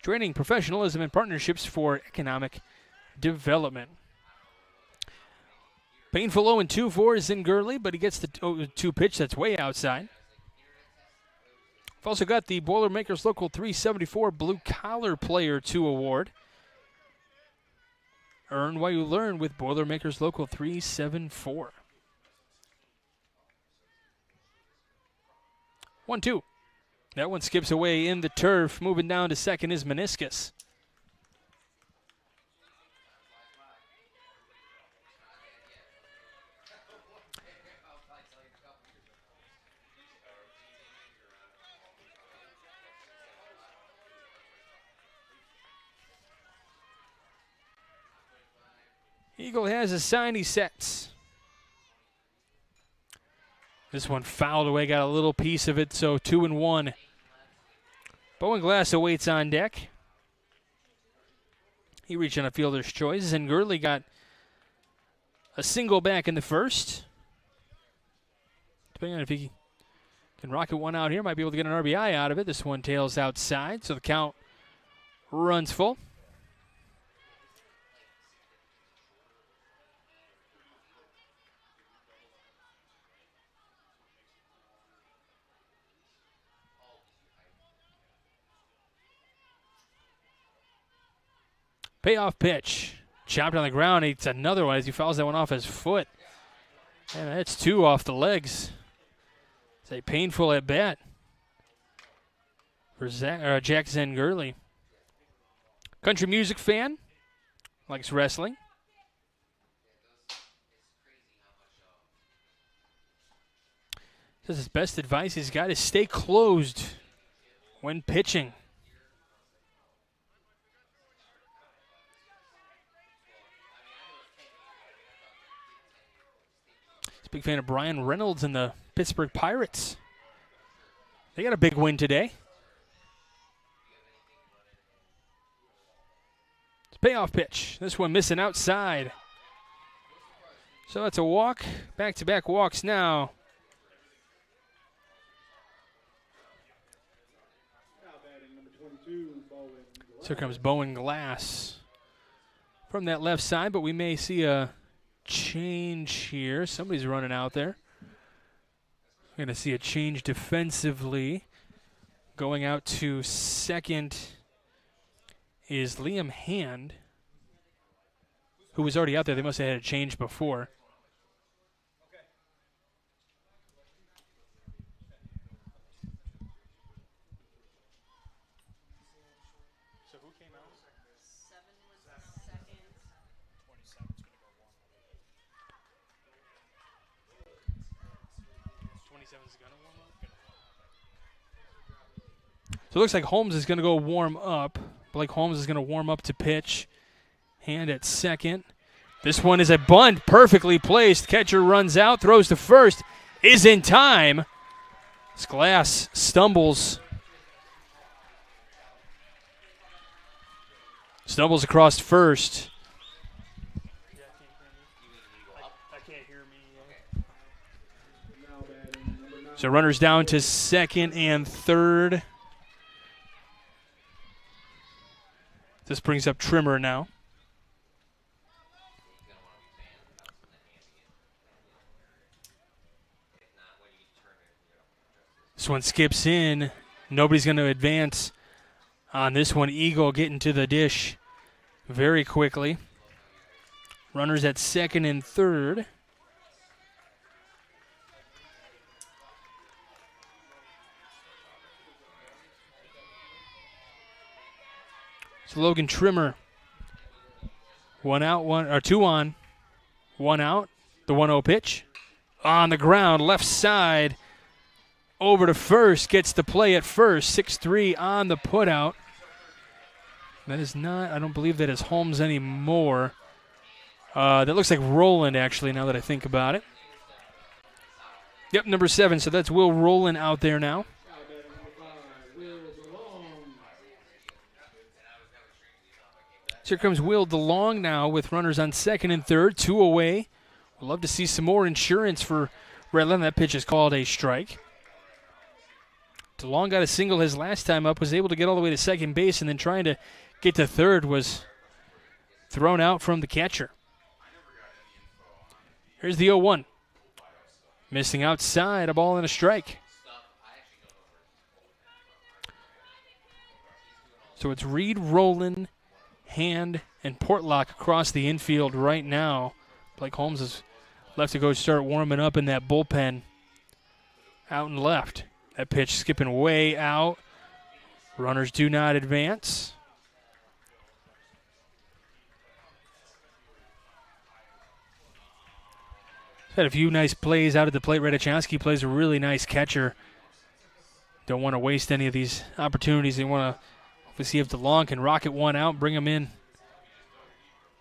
Training, professionalism, and partnerships for economic development. Painful 0-2 for Zen Gurley, but he gets the 0-2 pitch that's way outside. We've also got the Boilermakers Local 374 Blue Collar Player 2 award. Earn while you learn with Boilermakers Local 374. 1-2. That one skips away in the turf. Moving down to second is Meniscus. Eagle has a sign, he sets. This one fouled away, got a little piece of it, so 2-1. Bowen Glass awaits on deck. He reached on a fielder's choice, and Gurley got a single back in the first. Depending on if he can rocket one out here, might be able to get an RBI out of it. This one tails outside, so the count runs full. Payoff pitch. Chopped on the ground. It's another one as he fouls that one off his foot. And that's two off the legs. It's a painful at bat for Jack Zen Gurley. Country music fan. Likes wrestling. Says his best advice he's got is stay closed when pitching. Big fan of Brian Reynolds and the Pittsburgh Pirates. They got a big win today. It's a payoff pitch. This one missing outside. So that's a walk. Back-to-back walks now. Now batting number 22, Bowen. So here comes Bowen Glass from that left side, but we may see a change here. Somebody's running out there. We're going to see a change defensively. Going out to second is Liam Hand, who was already out there. They must have had a change before. So who came out? 7 was second. 27's going to go warm up. 27's going to warm up? So it looks like Holmes is going to go warm up. Blake Holmes is going to warm up to pitch. Hand at second. This one is a bunt, perfectly placed. Catcher runs out, throws to first, is in time. This Glass stumbles. Stumbles across first. I can't hear me. So runners down to second and third. This brings up Trimmer now. This one skips in. Nobody's going to advance on this one. Eagle getting to the dish very quickly. Runners at second and third. So Logan Trimmer. 1 out, 2 on. 1 out. The 1-0 pitch. On the ground, left side. Over to first. Gets the play at first. 6-3 on the putout. That is not, I don't believe that is Holmes anymore. That looks like Roland, actually, now that I think about it. Yep, number 7. So that's Will Roland out there now. So here comes Will DeLong now with runners on second and third, 2 away. We'd love to see some more insurance for Redland. That pitch is called a strike. DeLong got a single his last time up, was able to get all the way to second base, and then trying to get to third was thrown out from the catcher. Here's the 0-1. Missing outside, a ball and a strike. So it's Reed, Rowland, Hand, and Portlock across the infield right now. Blake Holmes is left to go start warming up in that bullpen out and left. That pitch skipping way out. Runners do not advance. Had a few nice plays out at the plate. Ratajkowski plays a really nice catcher. Don't want to waste any of these opportunities. They want to hopefully see if DeLong can rocket one out, bring him in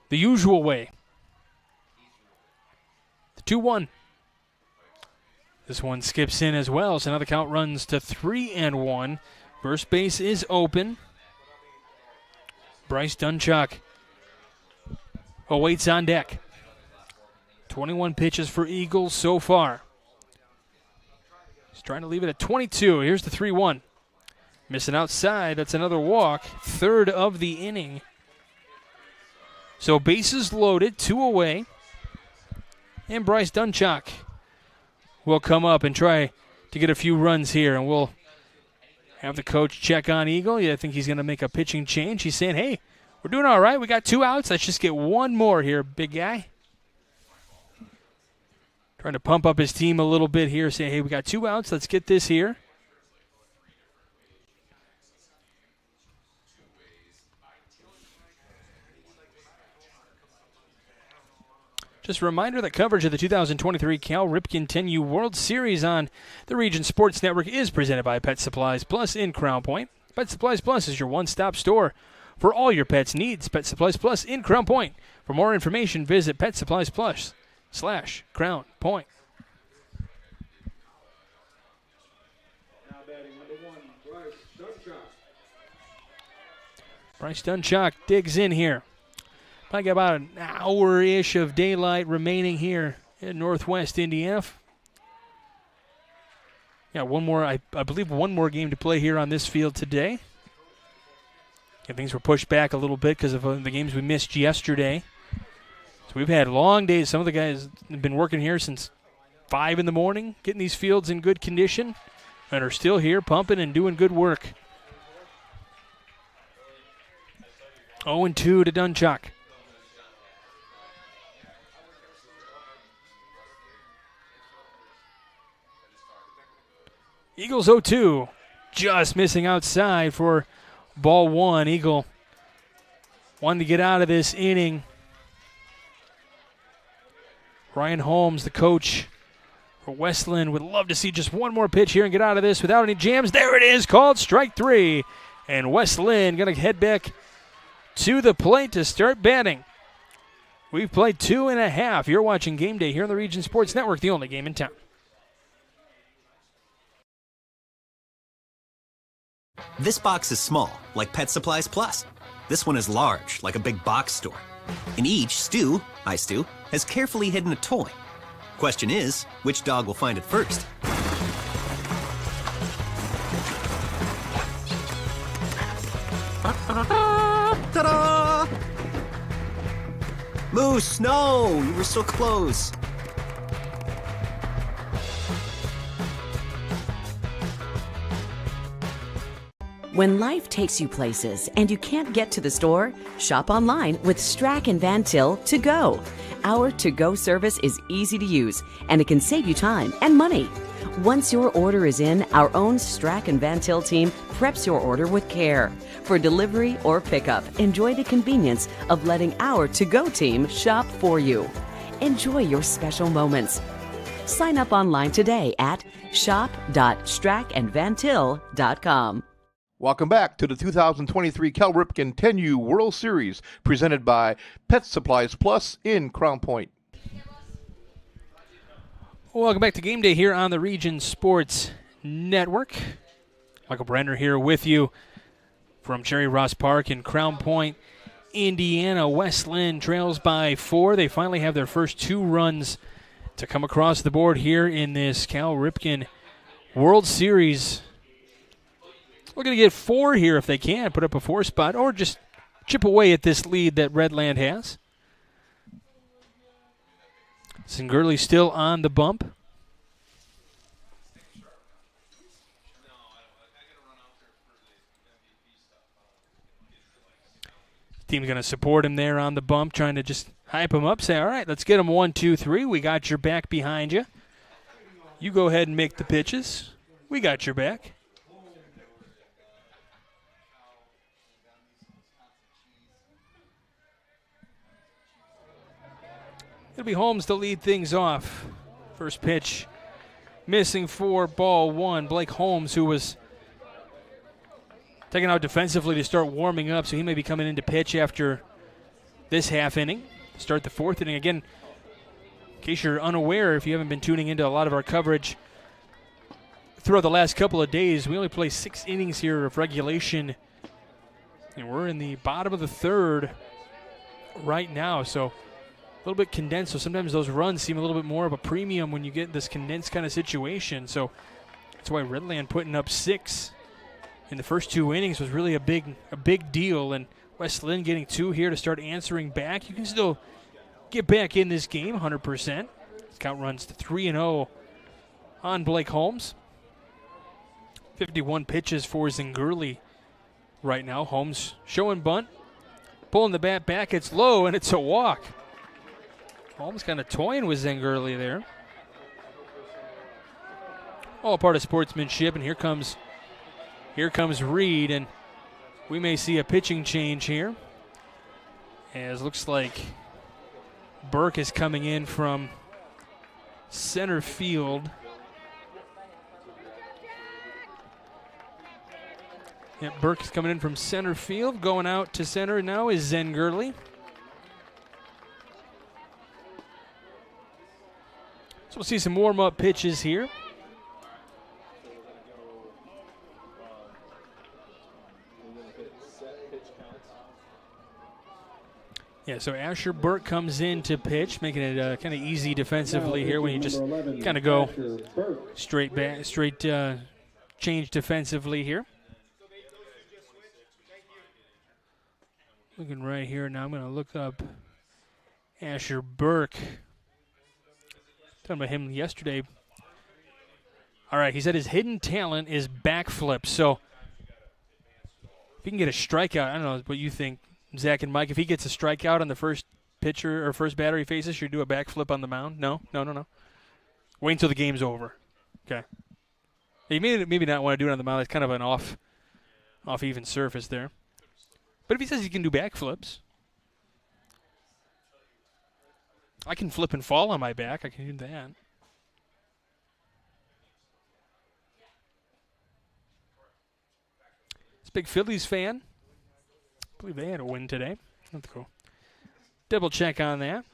the usual way. The 2-1. This one skips in as well, so now the count runs to 3-1. First base is open. Bryce Dunchak awaits on deck. 21 pitches for Eagles so far. He's trying to leave it at 22. Here's the 3-1. Missing outside. That's another walk. Third of the inning. So bases loaded, 2 away. And Bryce Dunchak will come up and try to get a few runs here. And we'll have the coach check on Eagle. Yeah, I think he's going to make a pitching change. He's saying, hey, we're doing all right. We got 2 outs. Let's just get 1 more here, big guy. Trying to pump up his team a little bit here, saying, hey, we got 2 outs. Let's get this here. Just a reminder that coverage of the 2023 Cal Ripken 10U World Series on the Region Sports Network is presented by Pet Supplies Plus in Crown Point. Pet Supplies Plus is your one-stop store for all your pets' needs. Pet Supplies Plus in Crown Point. For more information, visit PetSuppliesPlus/Crown Point. Now batting number 1, Bryce Dunchak. Bryce Dunchak digs in here. Probably got about an hour-ish of daylight remaining here in northwest Indiana. Yeah, one more, I believe one more game to play here on this field today. Yeah, things were pushed back a little bit because of the games we missed yesterday. So we've had long days. Some of the guys have been working here since 5 in the morning, getting these fields in good condition, and are still here pumping and doing good work. 0-2 to Dunchuck. Eagles 0-2, just missing outside for ball one. Eagle wanted to get out of this inning. Ryan Holmes, the coach for Westlin, would love to see just one more pitch here and get out of this without any jams. There it is, called strike 3. And Westlin going to head back to the plate to start batting. We've played 2.5. You're watching Game Day here on the Region Sports Network, the only game in town. This box is small, like Pet Supplies Plus. This one is large, like a big box store. In each, Stu, has carefully hidden a toy. Question is, which dog will find it first? Ta-da! Moose, no! You were so close. When life takes you places and you can't get to the store, shop online with Strack and Van Til To Go. Our to-go service is easy to use, and it can save you time and money. Once your order is in, our own Strack and Van Til team preps your order with care. For delivery or pickup, enjoy the convenience of letting our to-go team shop for you. Enjoy your special moments. Sign up online today at shop.strackandvantil.com. Welcome back to the 2023 Cal Ripken 10U World Series, presented by Pet Supplies Plus in Crown Point. Welcome back to Game Day here on the Region Sports Network. Michael Brenner here with you from Jerry Ross Park in Crown Point, Indiana. Westlin trails by 4. They finally have their first 2 runs to come across the board here in this Cal Ripken World Series. We're going to get 4 here if they can, put up a 4 spot, or just chip away at this lead that Redland has. Zengurley still on the bump. Team's going to support him there on the bump, trying to just hype him up, say, all right, let's get him 1, 2, 3. We got your back behind you. You go ahead and make the pitches. We got your back. It'll be Holmes to lead things off. First pitch missing for ball 1. Blake Holmes, who was taken out defensively to start warming up, so he may be coming in to pitch after this half inning. Start the 4th inning. Again, in case you're unaware, if you haven't been tuning into a lot of our coverage throughout the last couple of days, we only play 6 innings here of regulation, and we're in the bottom of the 3rd right now, so a little bit condensed, so sometimes those runs seem a little bit more of a premium when you get this condensed kind of situation. So that's why Redland putting up 6 in the first 2 innings was really a big deal. And Westlin getting 2 here to start answering back. You can still get back in this game 100%. Count runs to 3-0 on Blake Holmes. 51 pitches for Zengurley right now. Holmes showing bunt, pulling the bat back. It's low, and it's a walk. Holmes kind of toying with Zengurley there. All part of sportsmanship, and here comes Reed, and we may see a pitching change here, as looks like Burke is coming in from center field. Yeah, Burke is coming in from center field. Going out to center now is Zengurley. So we'll see some warm-up pitches here. Yeah, so Asher Burke comes in to pitch, making it kind of easy defensively here when you just kind of go straight change defensively here. Looking right here now, I'm going to look up Asher Burke. Talking about him yesterday. All right, he said his hidden talent is backflip. So if he can get a strikeout, I don't know what you think, Zach and Mike. If he gets a strikeout on the first pitcher or first batter he faces, should he do a backflip on the mound? No. Wait until the game's over. Okay. He may maybe not want to do it on the mound. It's kind of an off even surface there. But if he says he can do backflips, I can flip and fall on my back. I can do that. This big Phillies fan. I believe they had a win today. That's cool. Double check on that.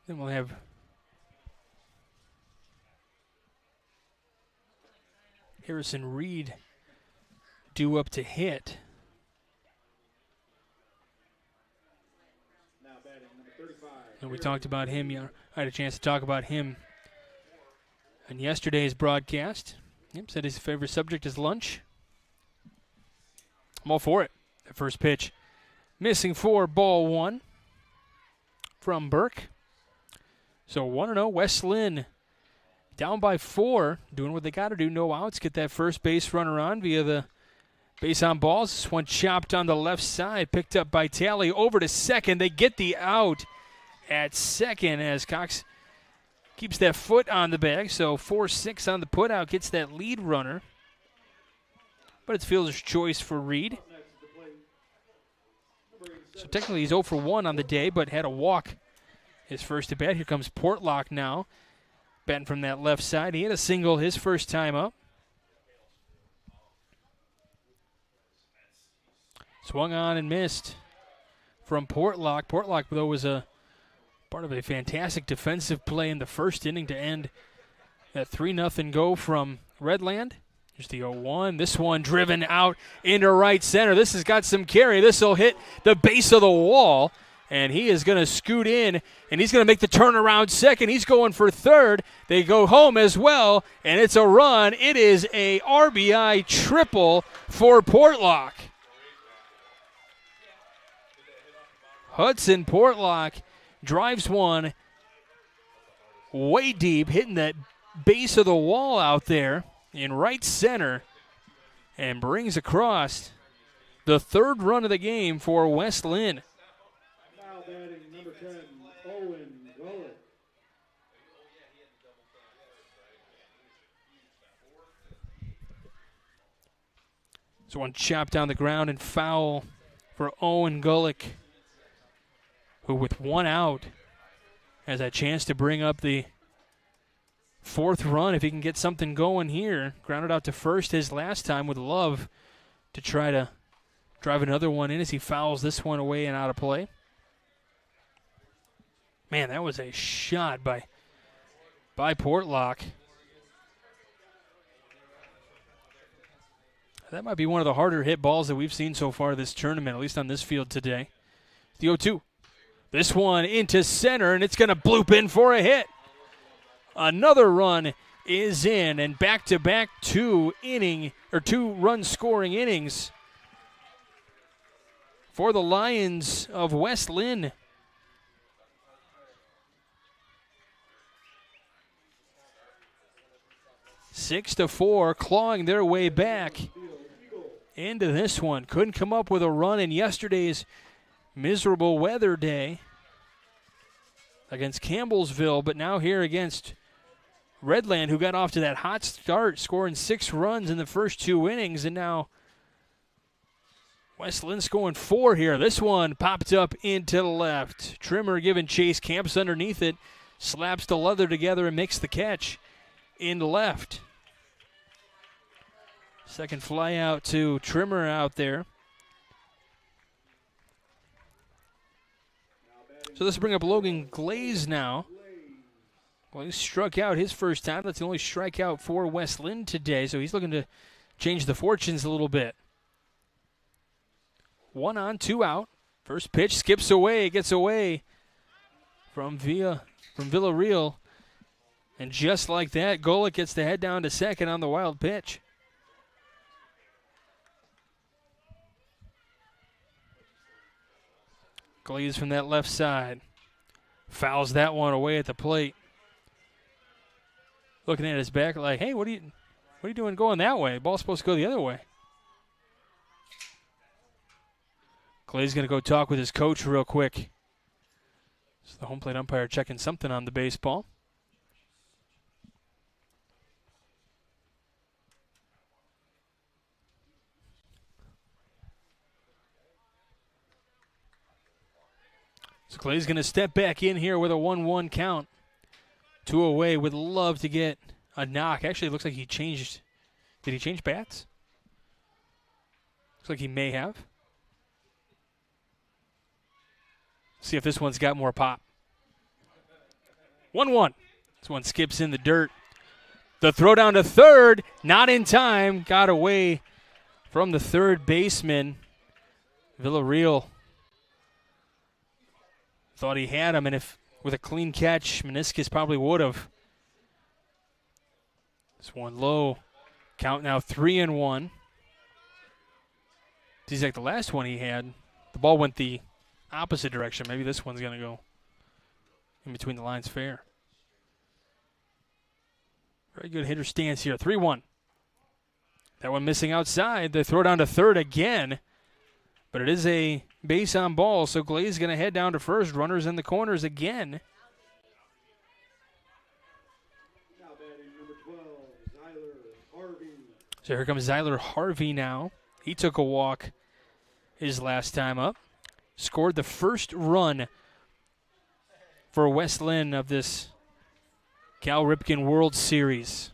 Then we'll have Harrison Reed due up to hit. Now batting number 35. And we talked about him. I had a chance to talk about him on yesterday's broadcast. Yep, said his favorite subject is lunch. I'm all for it. The first pitch, missing for ball one from Burke. So 1-0, Westlin down by 4, doing what they got to do. No outs, get that first base runner on via the base on balls. This one chopped on the left side, picked up by Talley over to second. They get the out at second as Cox keeps that foot on the bag. So 4-6 on the putout, gets that lead runner. But it's fielder's choice for Reed. So technically he's 0 for 1 on the day, but had a walk his first at bat. Here comes Portlock now, batting from that left side. He had a single his first time up. Swung on and missed from Portlock. Portlock, though, was a part of a fantastic defensive play in the first inning to end that 3-0 go from Redland. Here's the 0-1. This one driven out into right center. This has got some carry. This will hit the base of the wall, and he is going to scoot in, and he's going to make the turnaround second. He's going for third. They go home as well, and it's a run. It is a RBI triple for Portlock. Hudson Portlock drives one way deep, hitting that base of the wall out there in right center, and brings across the third run of the game for Westlin. Now batting number 10, Owen Gullick. So one chopped down the ground and foul for Owen Gullick, who with one out has a chance to bring up the fourth run if he can get something going here. Grounded out to first his last time with Love to try to drive another one in as he fouls this one away and out of play. Man, that was a shot by Portlock. That might be one of the harder hit balls that we've seen so far this tournament, at least on this field today. The 0-2. This one into center, and it's going to bloop in for a hit. Another run is in, and back-to-back two-run scoring innings for the Lions of Westlin. Six to 4, clawing their way back into this one. Couldn't come up with a run in yesterday's miserable weather day against Campbellsville, but now here against Redland, who got off to that hot start, scoring 6 runs in the first 2 innings, and now Westlin scoring 4 here. This one popped up into the left. Trimmer giving chase, camps underneath it, slaps the leather together and makes the catch in left. Second fly out to Trimmer out there. So this will bring up Logan Glaze now. Well, he struck out his first time. That's the only strikeout for Westlin today, so he's looking to change the fortunes a little bit. 1 on, 2 out. First pitch skips away, gets away from Villarreal. And just like that, Golick gets the head down to second on the wild pitch. Glaze from that left side. Fouls that one away at the plate. Looking at his back like, hey, what are you doing going that way? The ball's supposed to go the other way. Clay's going to go talk with his coach real quick. So the home plate umpire checking something on the baseball. So Clay's going to step back in here with a 1-1 count. 2 away. Would love to get a knock. Actually, it looks like he changed. Did he change bats? Looks like he may have. See if this one's got more pop. 1-1. This one skips in the dirt. The throw down to third. Not in time. Got away from the third baseman. Villarreal thought he had him, and if with a clean catch, Meniscus probably would have. This one low. Count now 3-1. Seems like the last one he had, the ball went the opposite direction. Maybe this one's going to go in between the lines fair. Very good hitter stance here. 3-1. That one missing outside. They throw down to third again. But it is a base on ball, so Glaze is going to head down to first. Runners in the corners again. Now batting number 12, Zyler Harvey. So here comes Zyler Harvey now. He took a walk his last time up. Scored the first run for Westlin of this Cal Ripken World Series.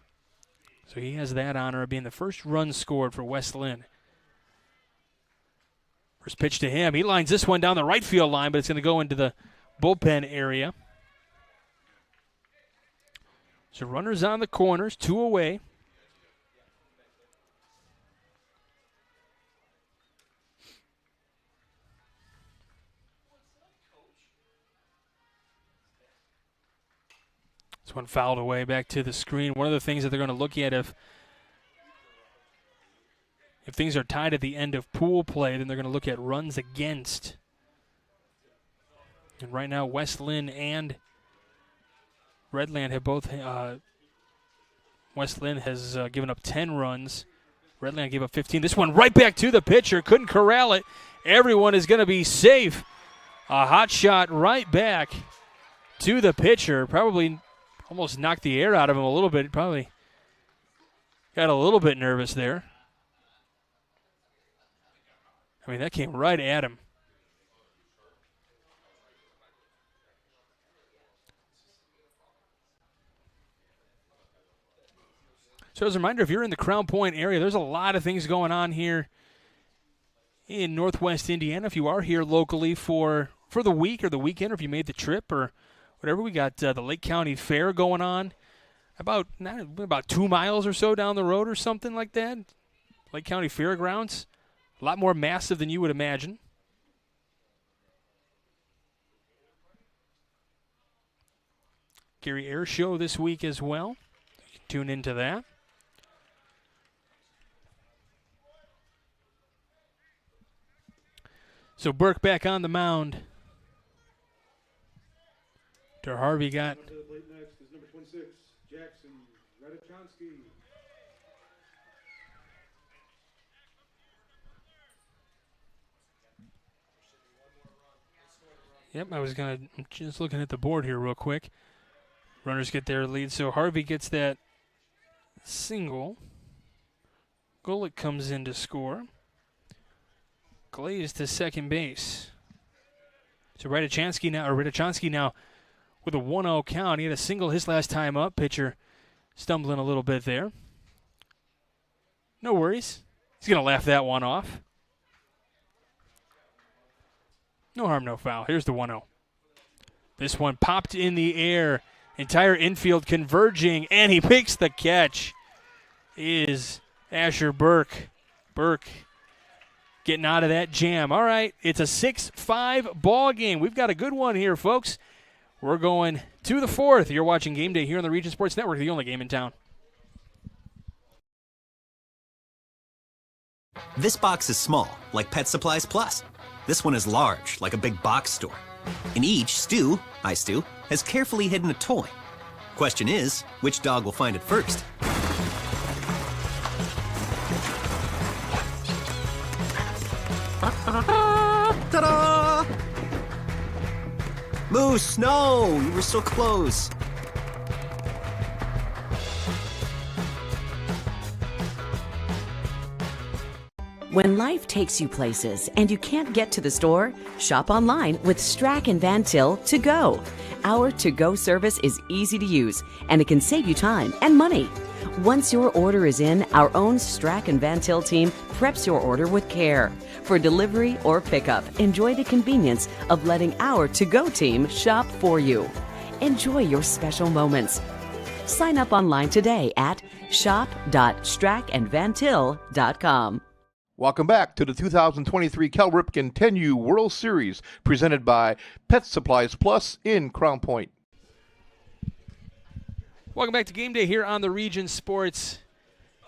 So he has that honor of being the first run scored for Westlin. First pitch to him. He lines this one down the right field line, but it's going to go into the bullpen area. So runners on the corners, 2 away. This one fouled away back to the screen. One of the things that they're going to look at if things are tied at the end of pool play, then they're going to look at runs against. And right now, Westlin and Redland have both. Westlin has given up 10 runs. Redland gave up 15. This one right back to the pitcher. Couldn't corral it. Everyone is going to be safe. A hot shot right back to the pitcher. Probably almost knocked the air out of him a little bit. Probably got a little bit nervous there. I mean, that came right at him. So as a reminder, if you're in the Crown Point area, there's a lot of things going on here in Northwest Indiana. If you are here locally for the week or the weekend, or if you made the trip or whatever, we got the Lake County Fair going on about 2 miles or so down the road or something like that. Lake County Fairgrounds. A lot more massive than you would imagine. Gary Air Show this week as well. You can tune into that. So Burke back on the mound. To Harvey got. To the plate next is number 26, Jackson Radachonsky. Yep, I'm just looking at the board here real quick. Runners get their lead, so Harvey gets that single. Golick comes in to score. Glaze to second base. So Radachonsky now with a 1-0 count. He had a single his last time up. Pitcher stumbling a little bit there. No worries. He's going to laugh that one off. No harm, no foul. Here's the 1-0. This one popped in the air. Entire infield converging, and he makes the catch. Is Asher Burke. Burke getting out of that jam. All right, it's a 6-5 ball game. We've got a good one here, folks. We're going to the fourth. You're watching Game Day here on the Region Sports Network, the only game in town. This box is small, like Pet Supplies Plus. This one is large, like a big box store. In each, Stu, hi Stu, has carefully hidden a toy. Question is, which dog will find it first? Ta-da! Moose, no! You were so close. When life takes you places and you can't get to the store, shop online with Strack and Van Til to go. Our to-go service is easy to use and it can save you time and money. Once your order is in, our own Strack and Van Til team preps your order with care. For delivery or pickup, enjoy the convenience of letting our to-go team shop for you. Enjoy your special moments. Sign up online today at shop.strackandvantil.com. Welcome back to the 2023 Cal Ripken 10U World Series, presented by Pet Supplies Plus in Crown Point. Welcome back to Game Day here on the Region Sports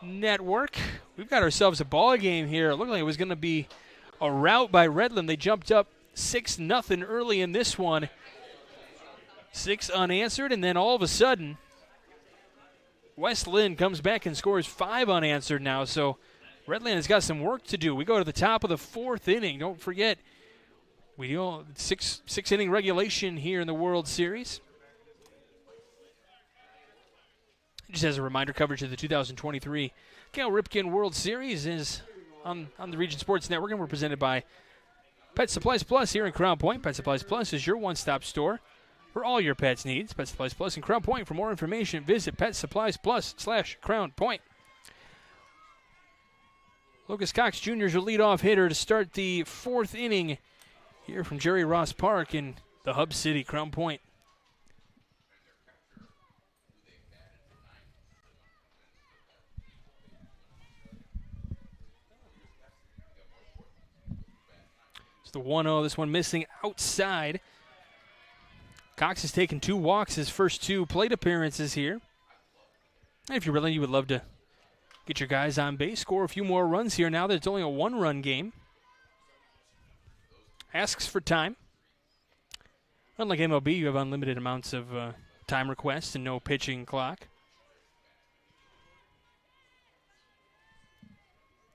Network. We've got ourselves a ball game here. It looked like it was going to be a rout by Redland. They jumped up 6-0 early in this one. 6 unanswered, and then all of a sudden, Westlin comes back and scores 5 unanswered now. So Redland has got some work to do. We go to the top of the 4th inning. Don't forget, we do six inning regulation here in the World Series. Just as a reminder, coverage of the 2023 Cal Ripken World Series is on the Region Sports Network, and we're presented by Pet Supplies Plus here in Crown Point. Pet Supplies Plus is your one-stop store for all your pets' needs. Pet Supplies Plus in Crown Point. For more information, visit PetSuppliesPlus/Crown Point. Lucas Cox Jr. is your leadoff hitter to start the 4th inning here from Jerry Ross Park in the Hub City, Crown Point. It's the 1-0. This one missing outside. Cox has taken 2 walks his first 2 plate appearances here. And if you would love to get your guys on base, score a few more runs here now that it's only a 1-run game. Asks for time. Unlike MLB, you have unlimited amounts of time requests and no pitching clock.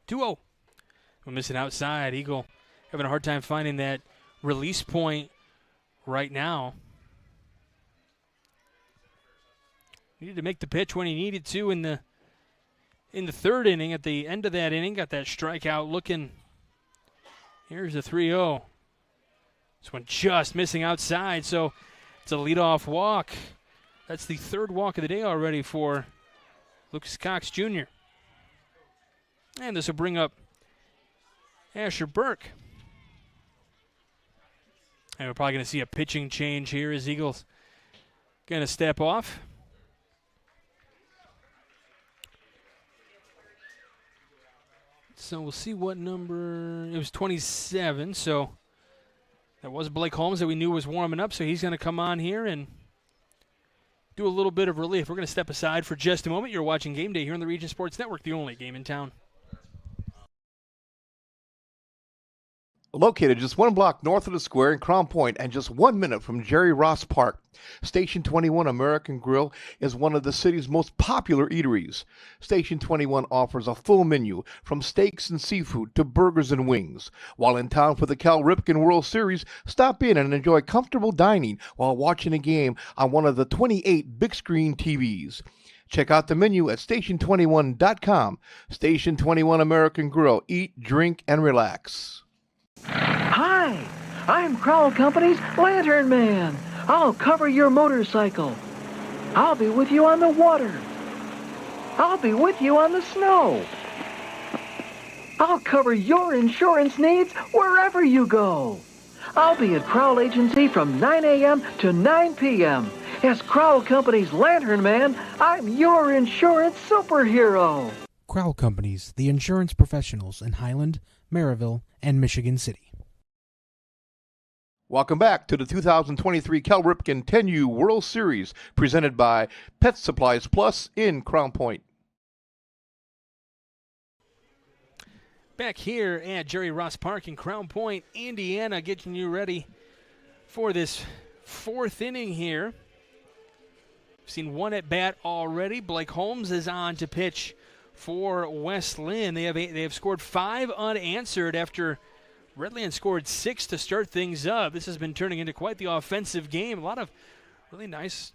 2-0. We're missing outside. Eagle having a hard time finding that release point right now. Needed to make the pitch when he needed to in the 3rd inning. At the end of that inning, got that strikeout looking. Here's the 3-0. This one just missing outside, so it's a leadoff walk. That's the 3rd walk of the day already for Lucas Cox Jr. And this will bring up Asher Burke. And we're probably going to see a pitching change here as Eagles going to step off. So we'll see what number. It was 27, so that was Blake Holmes that we knew was warming up, so he's going to come on here and do a little bit of relief. We're going to step aside for just a moment. You're watching Game Day here on the Region Sports Network, the only game in town. Located just 1 block north of the square in Crown Point and just 1 minute from Jerry Ross Park, Station 21 American Grill is one of the city's most popular eateries. Station 21 offers a full menu from steaks and seafood to burgers and wings. While in town for the Cal Ripken World Series, stop in and enjoy comfortable dining while watching a game on one of the 28 big screen TVs. Check out the menu at station21.com. Station 21 American Grill. Eat, drink, and relax. Hi, I'm Crowell Company's Lantern Man. I'll cover your motorcycle. I'll be with you on the water. I'll be with you on the snow. I'll cover your insurance needs wherever you go. I'll be at Crowell Agency from 9 a.m. to 9 p.m. As Crowell Company's Lantern Man, I'm your insurance superhero. Crowell Companies, the insurance professionals in Highland, Maryville, and Michigan City. Welcome back to the 2023 Cal Ripken 10U World Series, presented by Pet Supplies Plus in Crown Point. Back here at Jerry Ross Park in Crown Point, Indiana, getting you ready for this fourth inning here. We've seen one at bat already. Blake Holmes is on to pitch for Westlin. They have scored 5 unanswered after Redland scored 6 to start things up. This has been turning into quite the offensive game. A lot of really nice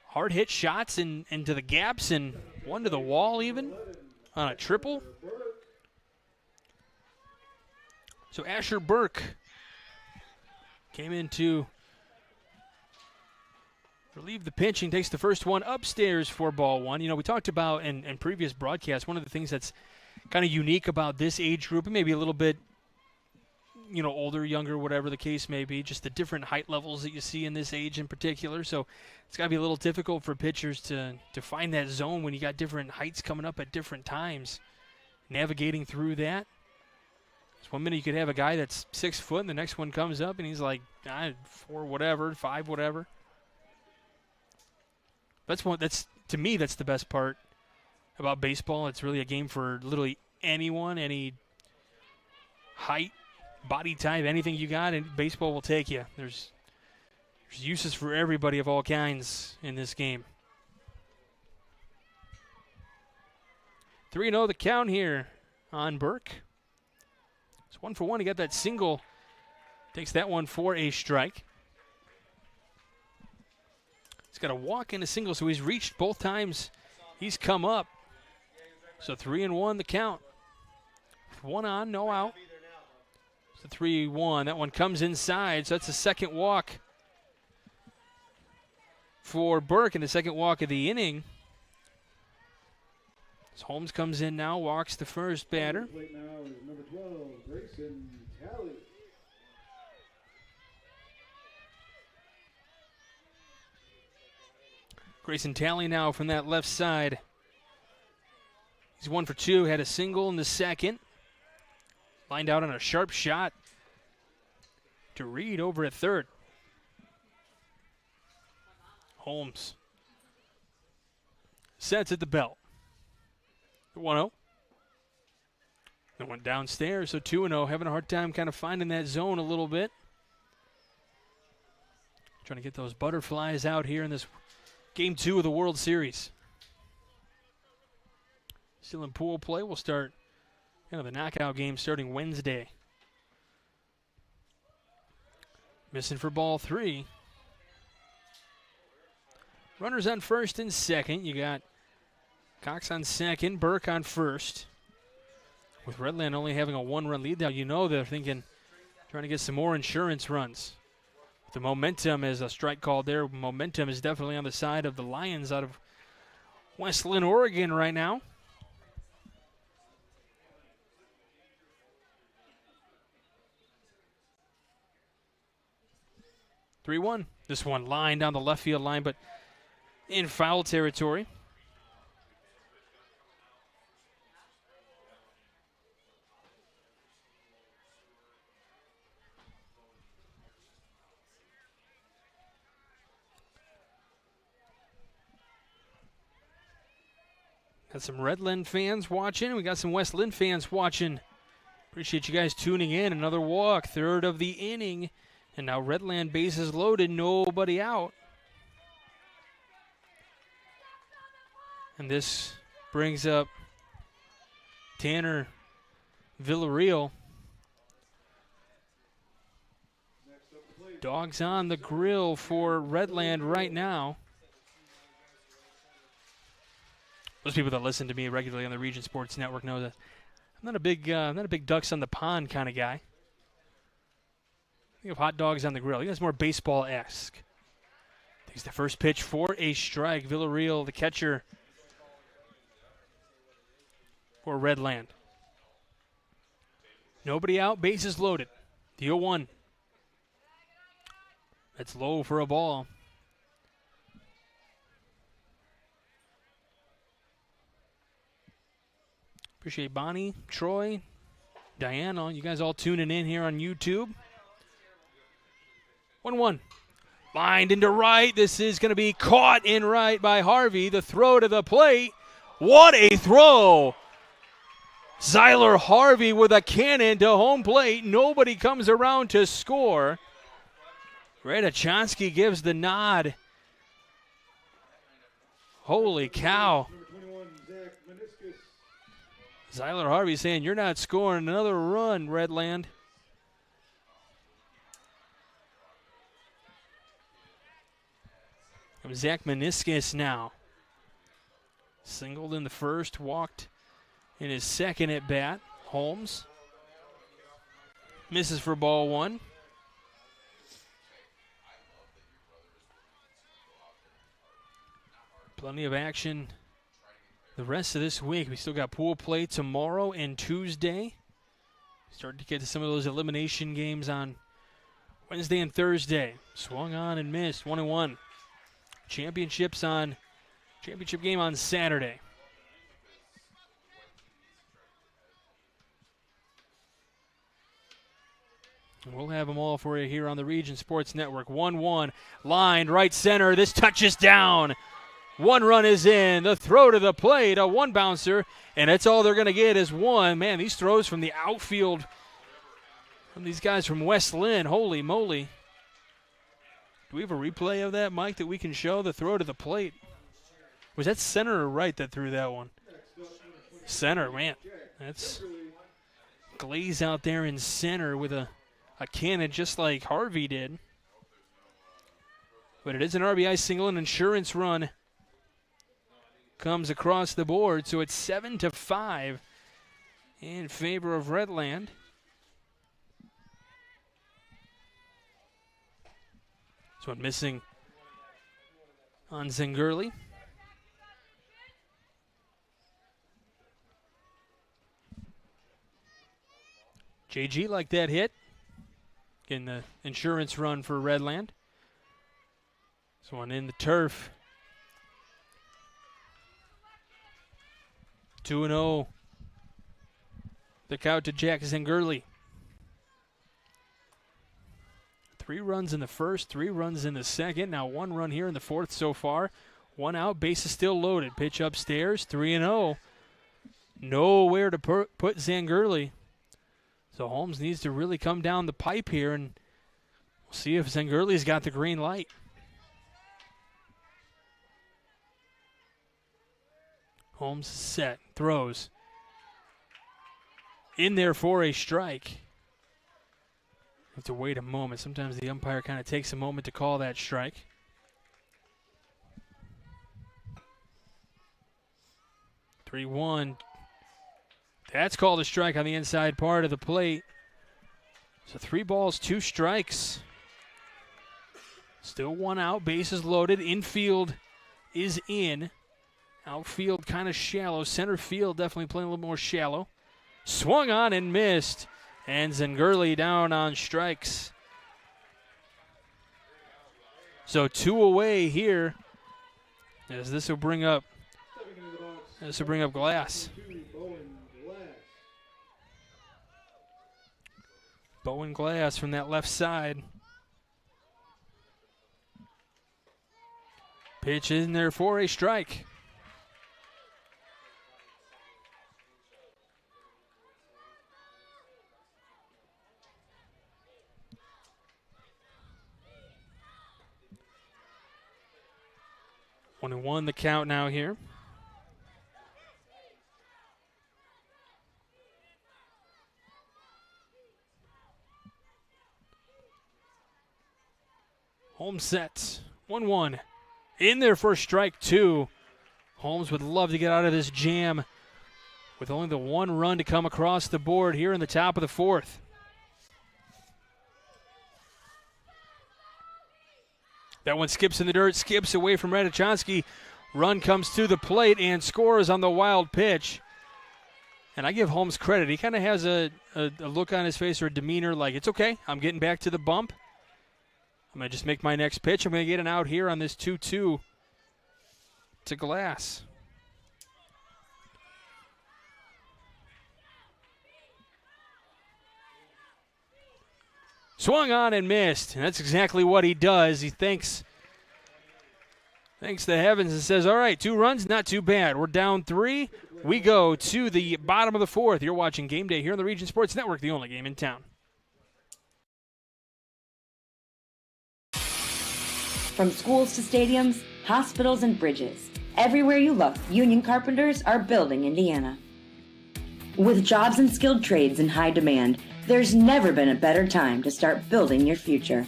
hard hit shots into the gaps and one to the wall even on a triple. So Asher Burke came in to relieve the pinching, takes the first one upstairs for ball one. You know, we talked about in previous broadcasts, one of the things that's kind of unique about this age group, and maybe a little bit, you know, older, younger, whatever the case may be, just the different height levels that you see in this age in particular. So it's got to be a little difficult for pitchers to find that zone when you got different heights coming up at different times. Navigating through that. So 1 minute you could have a guy that's 6 foot, and the next one comes up and he's like 4 whatever, 5 whatever. That's to me, that's the best part about baseball. It's really a game for literally anyone, any height, body type, anything you got, and baseball will take you. There's uses for everybody of all kinds in this game. 3-0 the count here on Burke. It's 1 for 1. He got that single. Takes that one for a strike. He's got a walk and a single, so he's reached both times he's come up. So 3-1 the count. 1 on, no out. It's a 3-1. That one comes inside, so that's the second walk for Burke and the second walk of the inning. As Holmes comes in now, walks the first batter. Plate now is number 12, Grayson Talley. Grayson Talley now from that left side. He's 1 for 2, had a single in the second. Lined out on a sharp shot to Reed over at third. Holmes sets at the belt. 1-0. That went downstairs, so 2-0. Having a hard time kind of finding that zone a little bit. Trying to get those butterflies out here in this Game 2 of the World Series. Still in pool play. We'll start the knockout game starting Wednesday. Missing for ball 3. Runners on first and second. You got Cox on second, Burke on first. With Redland only having a 1-run lead now, you know they're thinking, trying to get some more insurance runs. The momentum is a strike called there. Momentum is definitely on the side of the Lions out of Westlin, Oregon right now. This one line down the left field line, but in foul territory. Got some Redland fans watching. We got some Westlin fans watching. Appreciate you guys tuning in. Another walk, third of the inning. And now Redland bases loaded, nobody out. And this brings up Tanner Villarreal. Dogs on the grill for Redland right now. Those people that listen to me regularly on the Region Sports Network know that I'm not a big ducks on the pond kind of guy. Think of hot dogs on the grill. I think that's more baseball-esque. Takes the first pitch for a strike. Villarreal, the catcher for Redland. Nobody out, bases loaded. The 0-1. That's low for a ball. Appreciate Bonnie, Troy, Diana, you guys all tuning in here on YouTube. 1-1. Lined into right. This is going to be caught in right by Harvey. The throw to the plate. What a throw! Zyler Harvey with a cannon to home plate. Nobody comes around to score. Redachonsky gives the nod. Holy cow. Zyler Harvey saying, you're not scoring another run, Redland. Zach Meniscus now. Singled in the first, walked in his second at bat. Holmes misses for ball one. Plenty of action the rest of this week. We still got pool play tomorrow and Tuesday. Starting to get to some of those elimination games on Wednesday and Thursday. Swung on and missed. 1-1. Championship game on Saturday. We'll have them all for you here on the Region Sports Network. 1-1, lined right center. This touches down. One run is in. The throw to the plate, a one bouncer, and that's all they're going to get is one. Man, these throws from the outfield from these guys from Westlin, holy moly. Do we have a replay of that, Mike, that we can show? The throw to the plate. Was that center or right that threw that one? Center, man. That's Glaze out there in center with a cannon just like Harvey did. But it is an RBI single, an insurance run comes across the board, so it's 7-5 in favor of Redland. This one missing on Zengurley. JG like that hit. Getting the insurance run for Redland. This one in the turf. 2-0. The count to Jack Zengurley. 3 runs in the first, 3 runs in the second. Now 1 run here in the fourth so far. 1 out, base is still loaded. Pitch upstairs, 3-0. Nowhere to put Zengurley. So Holmes needs to really come down the pipe here, and we'll see if Zengurley's got the green light. Holmes set, throws. In there for a strike. Have to wait a moment. Sometimes the umpire kind of takes a moment to call that strike. Three, 1. That's called a strike on the inside part of the plate. So 3 balls, 2 strikes. Still 1 out, bases loaded. Infield is in. Outfield kind of shallow. Center field definitely playing a little more shallow. Swung on and missed. And Zengurley down on strikes. So 2 away here. As this will bring up Glass. Bowen Glass from that left side. Pitch in there for a strike. One and 1 the count now here. Holmes sets. 1-1. In there for strike 2. Holmes would love to get out of this jam with only the 1 run to come across the board here in the top of the 4th. That one skips in the dirt, skips away from Redachonsky. Run comes to the plate and scores on the wild pitch. And I give Holmes credit. He kind of has a look on his face or a demeanor like, it's okay, I'm getting back to the bump. I'm going to just make my next pitch. I'm going to get an out here on this 2-2 to Glass. Swung on and missed. And that's exactly what he does. He thanks the heavens and says, all right, 2 runs, not too bad. We're down 3. We go to the bottom of the 4th. You're watching Game Day here on the Region Sports Network, the only game in town. From schools to stadiums, hospitals and bridges, everywhere you look, union carpenters are building Indiana. With jobs and skilled trades in high demand, there's never been a better time to start building your future.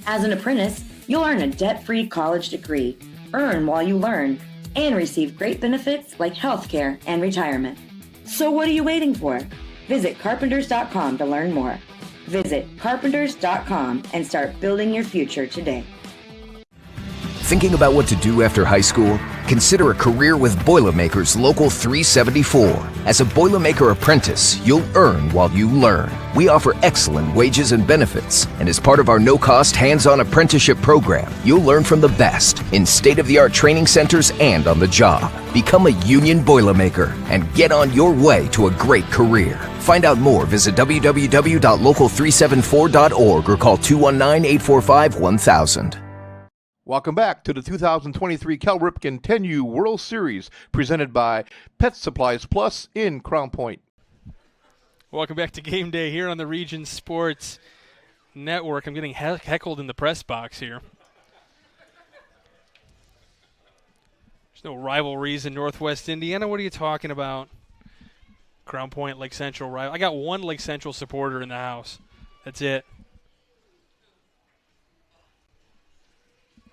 As an apprentice, you'll earn a debt-free college degree, earn while you learn, and receive great benefits like healthcare and retirement. So what are you waiting for? Visit carpenters.com to learn more. Visit carpenters.com and start building your future today. Thinking about what to do after high school? Consider a career with Boilermakers Local 374. As a Boilermaker apprentice, you'll earn while you learn. We offer excellent wages and benefits, and as part of our no-cost hands-on apprenticeship program, you'll learn from the best in state-of-the-art training centers and on the job. Become a union Boilermaker and get on your way to a great career. Find out more, visit www.local374.org or call 219-845-1000. Welcome back to the 2023 Cal Ripken 10U World Series, presented by Pet Supplies Plus in Crown Point. Welcome back to Game Day here on the Region Sports Network. I'm getting heckled in the press box here. There's no rivalries in Northwest Indiana. What are you talking about? Crown Point, Lake Central rival. I got one Lake Central supporter in the house. That's it.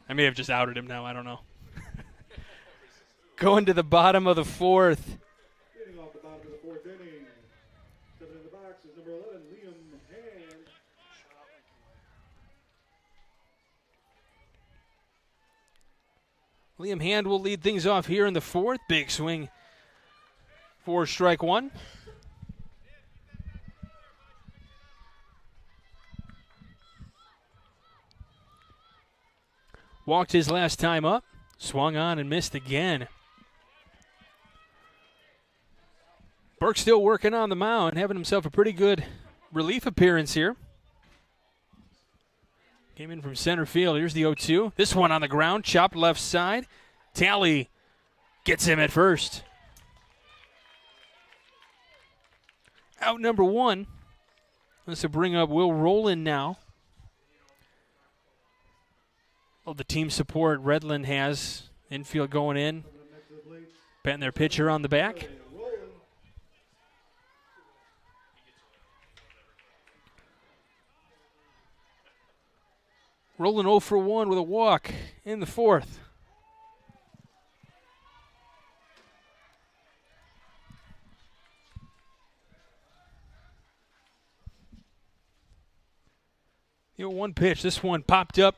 I may have just outed him now. I don't know. Going to the bottom of the 4th. Hitting off the bottom of the 4th inning. Stepping in the box is number 11, Liam Hand. Liam Hand will lead things off here in the 4th. Big swing for strike 1. Walked his last time up. Swung on and missed again. Burke still working on the mound, having himself a pretty good relief appearance here. Came in from center field. Here's the 0-2. This one on the ground, chopped left side. Talley gets him at first. Out number 1. This will bring up Will Rowland now. Well, the team support Redland has. Infield going in. Batting their pitcher on the back. Rolling 0 for 1 with a walk in the 4th. The 0-1 pitch. This one popped up.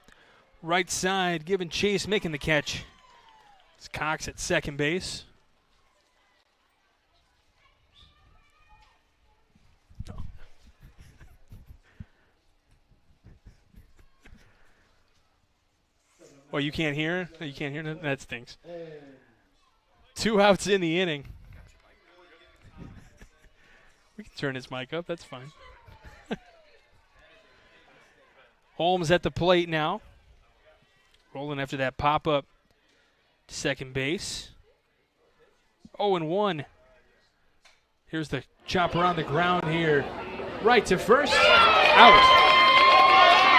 Right side, giving chase, making the catch. It's Cox at second base. Oh, you can't hear? You can't hear? That stinks. 2 outs in the inning. We can turn his mic up. That's fine. Holmes at the plate now. Rolling after that pop-up to second base. 0-1. Here's the chopper on the ground here. Right to first. Out.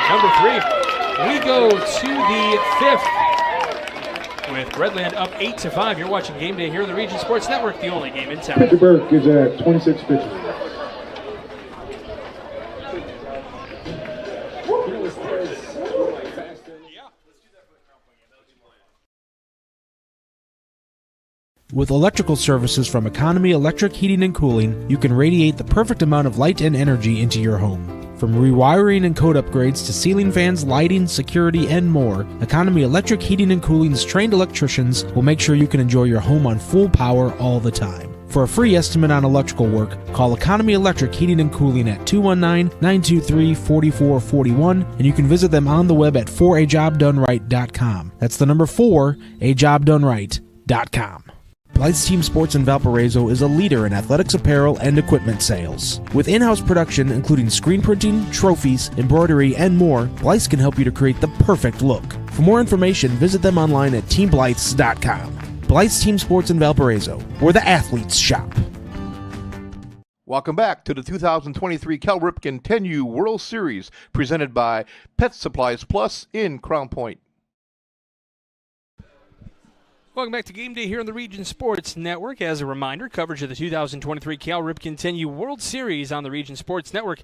Number 3. We go to the 5th with Redland up 8-5. You're watching Game Day here on the Region Sports Network, the only game in town. Pitcher Burke is at 26 pitches. With electrical services from Economy Electric Heating and Cooling, you can radiate the perfect amount of light and energy into your home. From rewiring and code upgrades to ceiling fans, lighting, security, and more, Economy Electric Heating and Cooling's trained electricians will make sure you can enjoy your home on full power all the time. For a free estimate on electrical work, call Economy Electric Heating and Cooling at 219-923-4441, and you can visit them on the web at 4ajobdoneright.com. That's the number 4, ajobdoneright.com. Blythe's Team Sports in Valparaiso is a leader in athletics apparel and equipment sales. With in-house production including screen printing, trophies, embroidery, and more, Blythe's can help you to create the perfect look. For more information, visit them online at teamblythes.com. Blythe's Team Sports in Valparaiso, where the athletes shop. Welcome back to the 2023 Cal Ripken 10U World Series, presented by Pet Supplies Plus in Crown Point. Welcome back to Game Day here on the Region Sports Network. As a reminder, coverage of the 2023 Cal Ripken 10U World Series on the Region Sports Network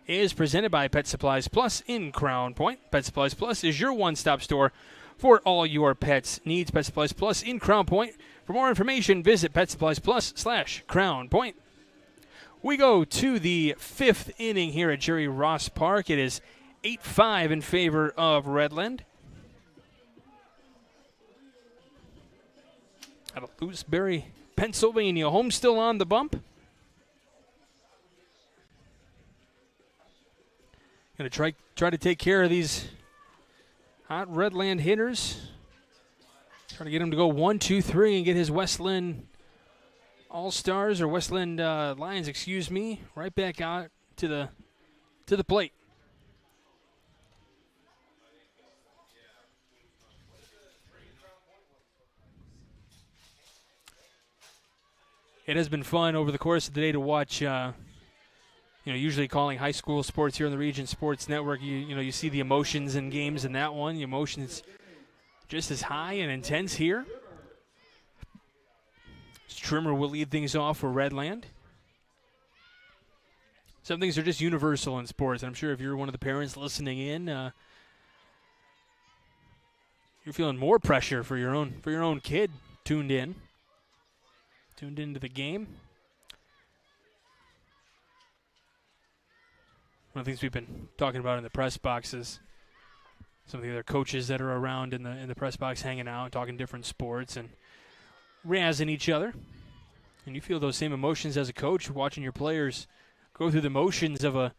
is presented by Pet Supplies Plus in Crown Point. Pet Supplies Plus is your one-stop store for all your pets' needs. Pet Supplies Plus in Crown Point. For more information, visit PetSuppliesPlus/Crown Point. We go to the 5th inning here at Jerry Ross Park. It is 8-5 in favor of Redland. Out of Lewisberry, Pennsylvania. Home still on the bump. Going to try to take care of these hot Redland hitters. Trying to get him to go 1, 2, 3 and get his Westlin All-Stars or Westland Lions, excuse me, right back out to the plate. It has been fun over the course of the day to watch. Usually calling high school sports here on the Region Sports Network, you see the emotions in games in that one. The emotions just as high and intense here. Trimmer will lead things off for Redland. Some things are just universal in sports. I'm sure if you're one of the parents listening in, you're feeling more pressure for your own kid tuned into the game. One of the things we've been talking about in the press box is some of the other coaches that are around in the press box hanging out, talking different sports and razzing each other. And you feel those same emotions as a coach, watching your players go through the motions of an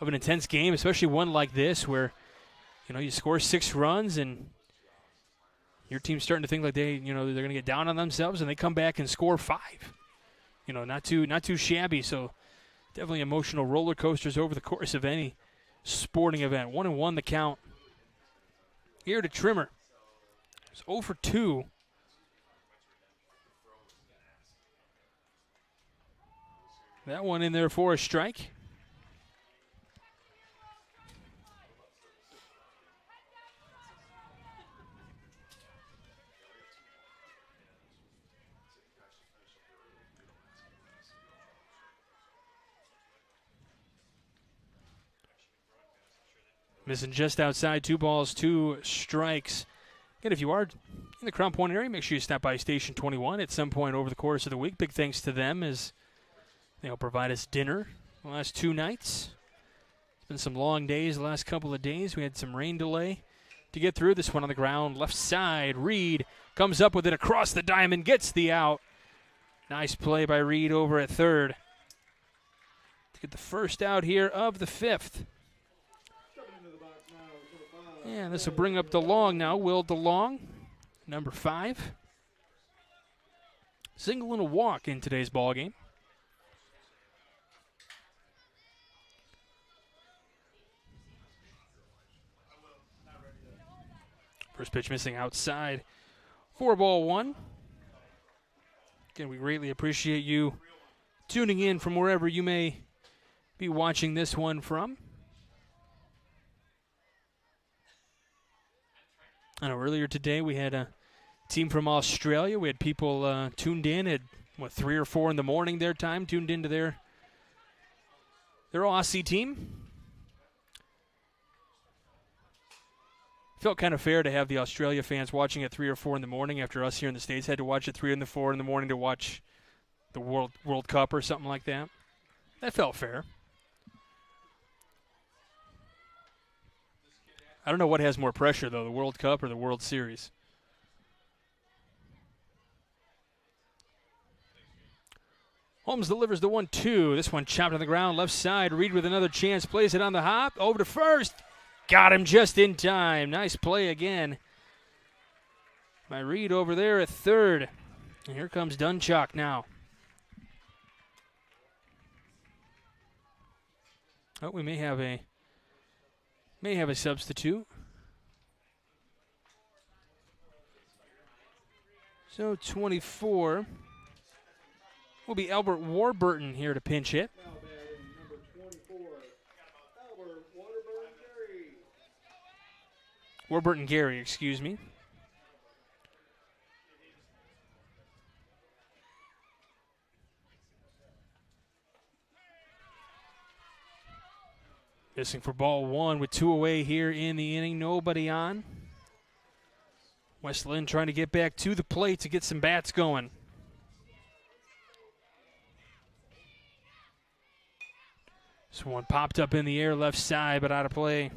intense game, especially one like this where you score 6 runs and your team's starting to think like they're going to get down on themselves, and they come back and score 5. Not too shabby. So definitely emotional roller coasters over the course of any sporting event. 1-1 the count here to Trimmer. It's 0 for 2. That one in there for a strike. Missing just outside, 2 balls, 2 strikes. Again, if you are in the Crown Point area, make sure you stop by Station 21 at some point over the course of the week. Big thanks to them as they'll provide us dinner the last 2 nights. It's been some long days the last couple of days. We had some rain delay to get through. This one on the ground, left side. Reed comes up with it across the diamond, gets the out. Nice play by Reed over at third to get the first out here of the 5th. And this will bring up DeLong now. Will DeLong, number 5. Single and a walk in today's ball game. First pitch missing outside. 4-1. Again, we greatly appreciate you tuning in from wherever you may be watching this one from. I know earlier today we had a team from Australia. We had people tuned in at 3 or 4 in the morning their time, tuned into their Aussie team. Felt kind of fair to have the Australia fans watching at 3 or 4 in the morning after us here in the States had to watch at 3 and 4 in the morning to watch the World Cup or something like that. That felt fair. I don't know what has more pressure, though, the World Cup or the World Series. Holmes delivers the 1-2. This one chopped on the ground, left side. Reed with another chance, plays it on the hop, over to first. Got him just in time. Nice play again by Reed over there at third. And here comes Dunchuk now. Oh, we may have a substitute. So 24 will be Albert Warburton here to pinch hit. Now batting number 24, Albert Gary. Warburton Gary, excuse me. Missing for ball one with 2 away here in the inning. Nobody on. Westlin trying to get back to the plate to get some bats going. This one popped up in the air left side, but out of play.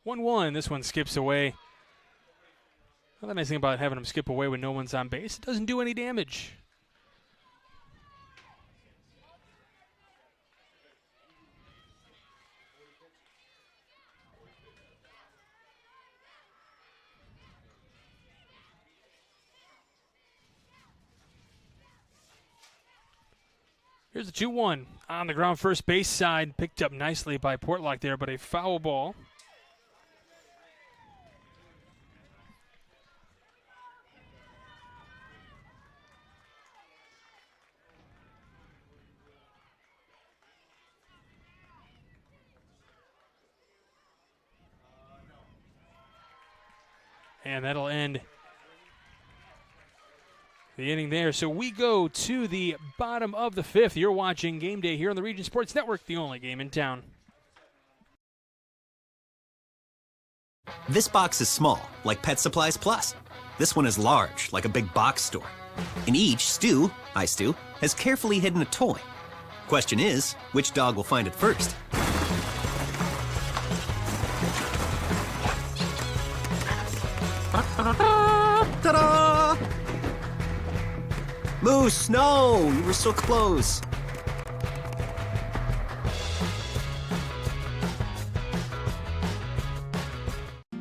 One. This one skips away. Well, the nice thing about having him skip away when no one's on base, it doesn't do any damage. Here's the 2-1 on the ground first base side. Picked up nicely by Portlock there, but a foul ball. And that'll end the inning there. So we go to the bottom of the 5th. You're watching Game Day here on the Region Sports Network, the only game in town. This box is small, like Pet Supplies Plus. This one is large, like a big box store. In each, Stu, I Stu, has carefully hidden a toy. Question is, which dog will find it first? Ta-da! Moose, no! You were so close.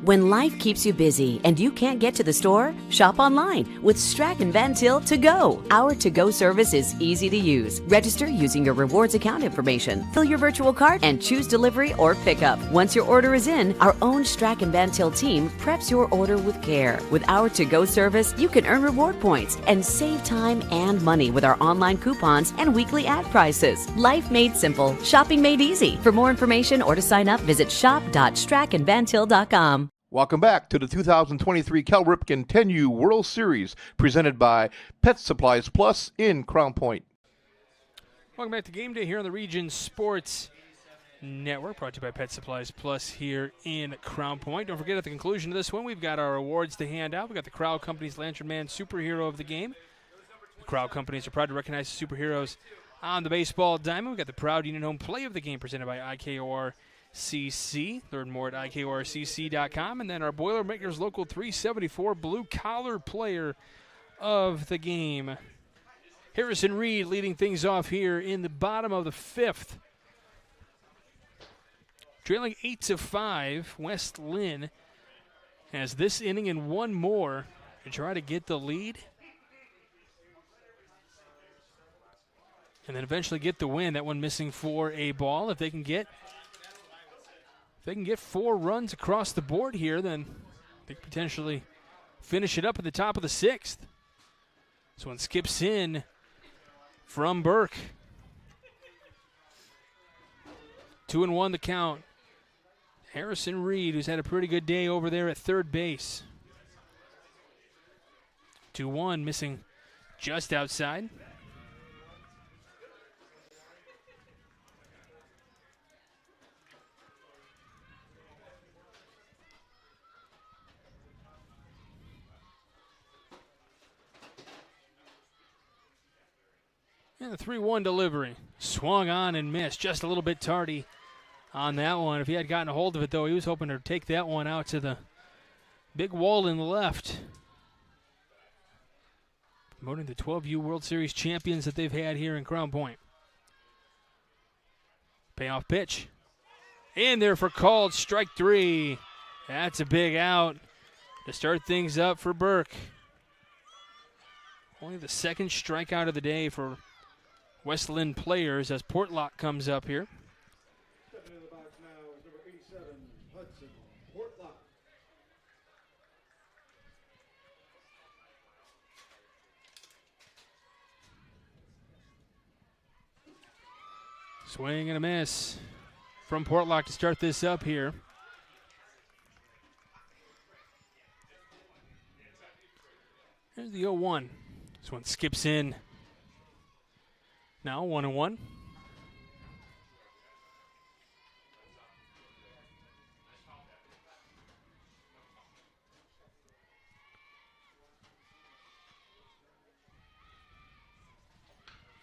When life keeps you busy and you can't get to the store, shop online with Strachan Van Til To Go. Our to-go service is easy to use. Register using your rewards account information. Fill your virtual cart and choose delivery or pickup. Once your order is in, our own Strachan Van Til team preps your order with care. With our to-go service, you can earn reward points and save time and money with our online coupons and weekly ad prices. Life made simple, shopping made easy. For more information or to sign up, visit shop.strachanvantil.com. Welcome back to the 2023 Cal Ripken 10U World Series, presented by Pet Supplies Plus in Crown Point. Welcome back to Game Day here on the Region Sports Network, brought to you by Pet Supplies Plus here in Crown Point. Don't forget, at the conclusion of this one, we've got our awards to hand out. We've got the Crowd Companies Lantern Man Superhero of the Game. The Crowd Companies are proud to recognize superheroes on the baseball diamond. We've got the Proud Union Home Play of the Game presented by IKOR CC. Learn more at IKORCC.com. And then our Boilermakers Local 374 Blue Collar Player of the Game. Harrison Reed leading things off here in the bottom of the 5th. Trailing 8-5, Westlin has this inning and one more to try to get the lead. And then eventually get the win. That one missing for a ball. If they can get 4 runs across the board here, then they could potentially finish it up at the top of the 6th. This one skips in from Burke. 2-1 the count. Harrison Reed, who's had a pretty good day over there at third base. 2-1, missing just outside. And the 3-1 delivery. Swung on and missed. Just a little bit tardy on that one. If he had gotten a hold of it, though, he was hoping to take that one out to the big wall in the left. Promoting the 12U World Series champions that they've had here in Crown Point. Payoff pitch. In there for called strike 3. That's a big out to start things up for Burke. Only the second strikeout of the day for Westlin players as Portlock comes up here. Stepping in the box now is number 87, Hudson Portlock. Swing and a miss from Portlock to start this up here. Here's the 0-1. This one skips in. Now 1-1.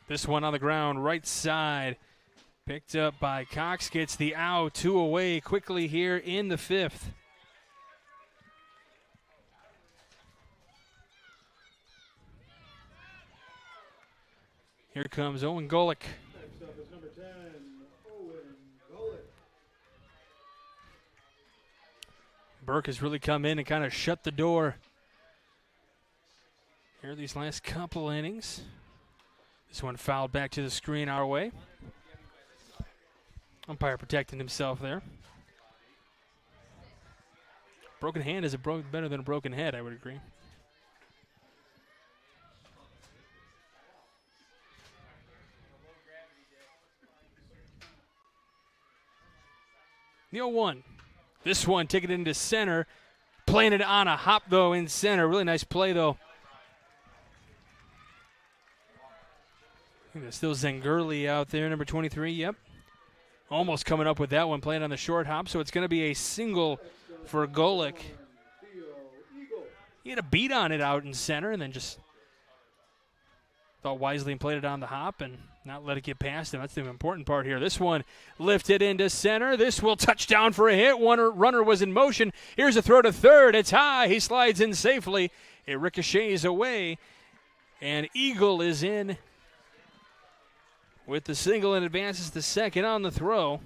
This one on the ground, right side. Picked up by Cox, gets the out, 2 away quickly here in the 5th. Here comes Owen Golick. Next up is number 10, Owen Golick. Burke has really come in and kind of shut the door here these last couple innings. This one fouled back to the screen our way. Umpire protecting himself there. Broken hand is better than a broken head, I would agree. The 0-1. This one taking it into center. Playing it on a hop, though, in center. Really nice play, though. I think there's still Zengurli out there, number 23. Yep. Almost coming up with that one, playing on the short hop. So it's going to be a single for Golick. He had a beat on it out in center and then just thought wisely and played it on the hop and not let it get past him. That's the important part here. This one lifted into center. This will touch down for a hit. One runner was in motion. Here's a throw to third. It's high. He slides in safely. It ricochets away. And Eagle is in with the single and advances to second on the throw.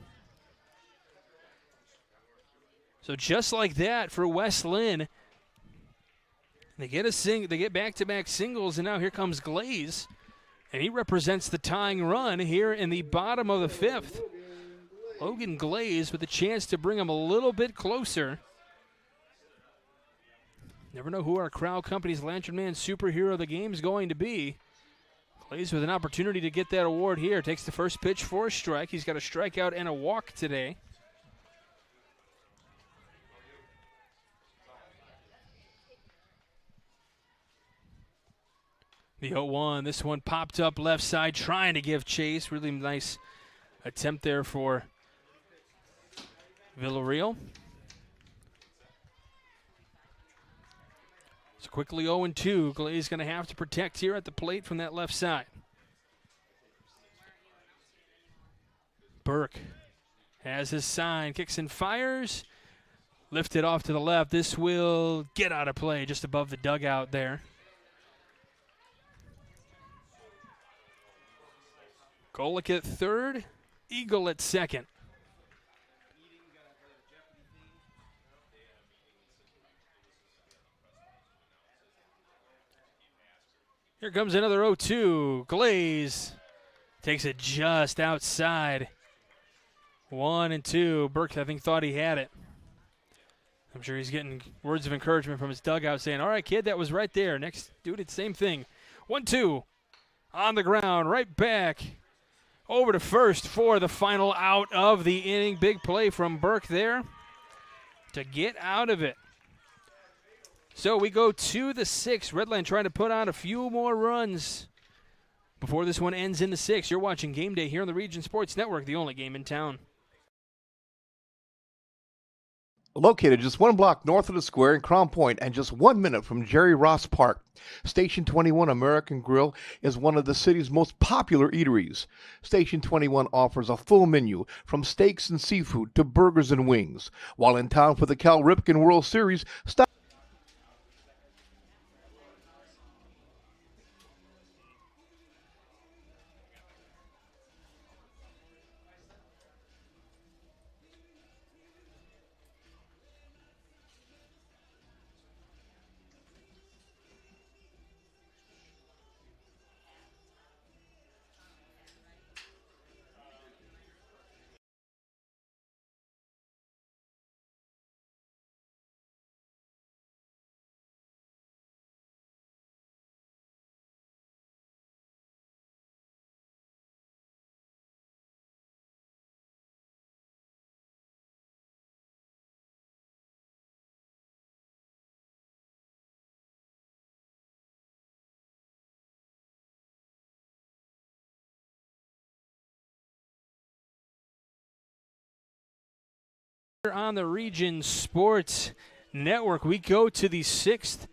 So just like that for Westlin, they get back-to-back singles, and now here comes Glaze. And he represents the tying run here in the bottom of the 5th. Logan Glaze with a chance to bring him a little bit closer. Never know who our Crow Company's Lantern Man superhero of the game is going to be. Glaze with an opportunity to get that award here. Takes the first pitch for a strike. He's got a strikeout and a walk today. The 0-1, this one popped up left side, trying to give chase. Really nice attempt there for Villarreal. So quickly 0-2. Glaze going to have to protect here at the plate from that left side. Burke has his sign, kicks and fires. Lifted off to the left. This will get out of play just above the dugout there. Golick at third, Eagle at second. Here comes another 0-2. Glaze takes it just outside. 1-2. Burke, I think, thought he had it. I'm sure he's getting words of encouragement from his dugout saying, all right, kid, that was right there. Next dude, it's same thing. 1-2 on the ground, right back. Over to first for the final out of the inning. Big play from Burke there to get out of it. So we go to the 6th. Redland trying to put on a few more runs before this one ends in the 6th. You're watching Game Day here on the Region Sports Network, the only game in town. Located just 1 block north of the square in Crown Point and just 1 minute from Jerry Ross Park, Station 21 American Grill is one of the city's most popular eateries. Station 21 offers a full menu from steaks and seafood to burgers and wings. While in town for the Cal Ripken World Series, stop On the Region Sports Network, we go to the 6th,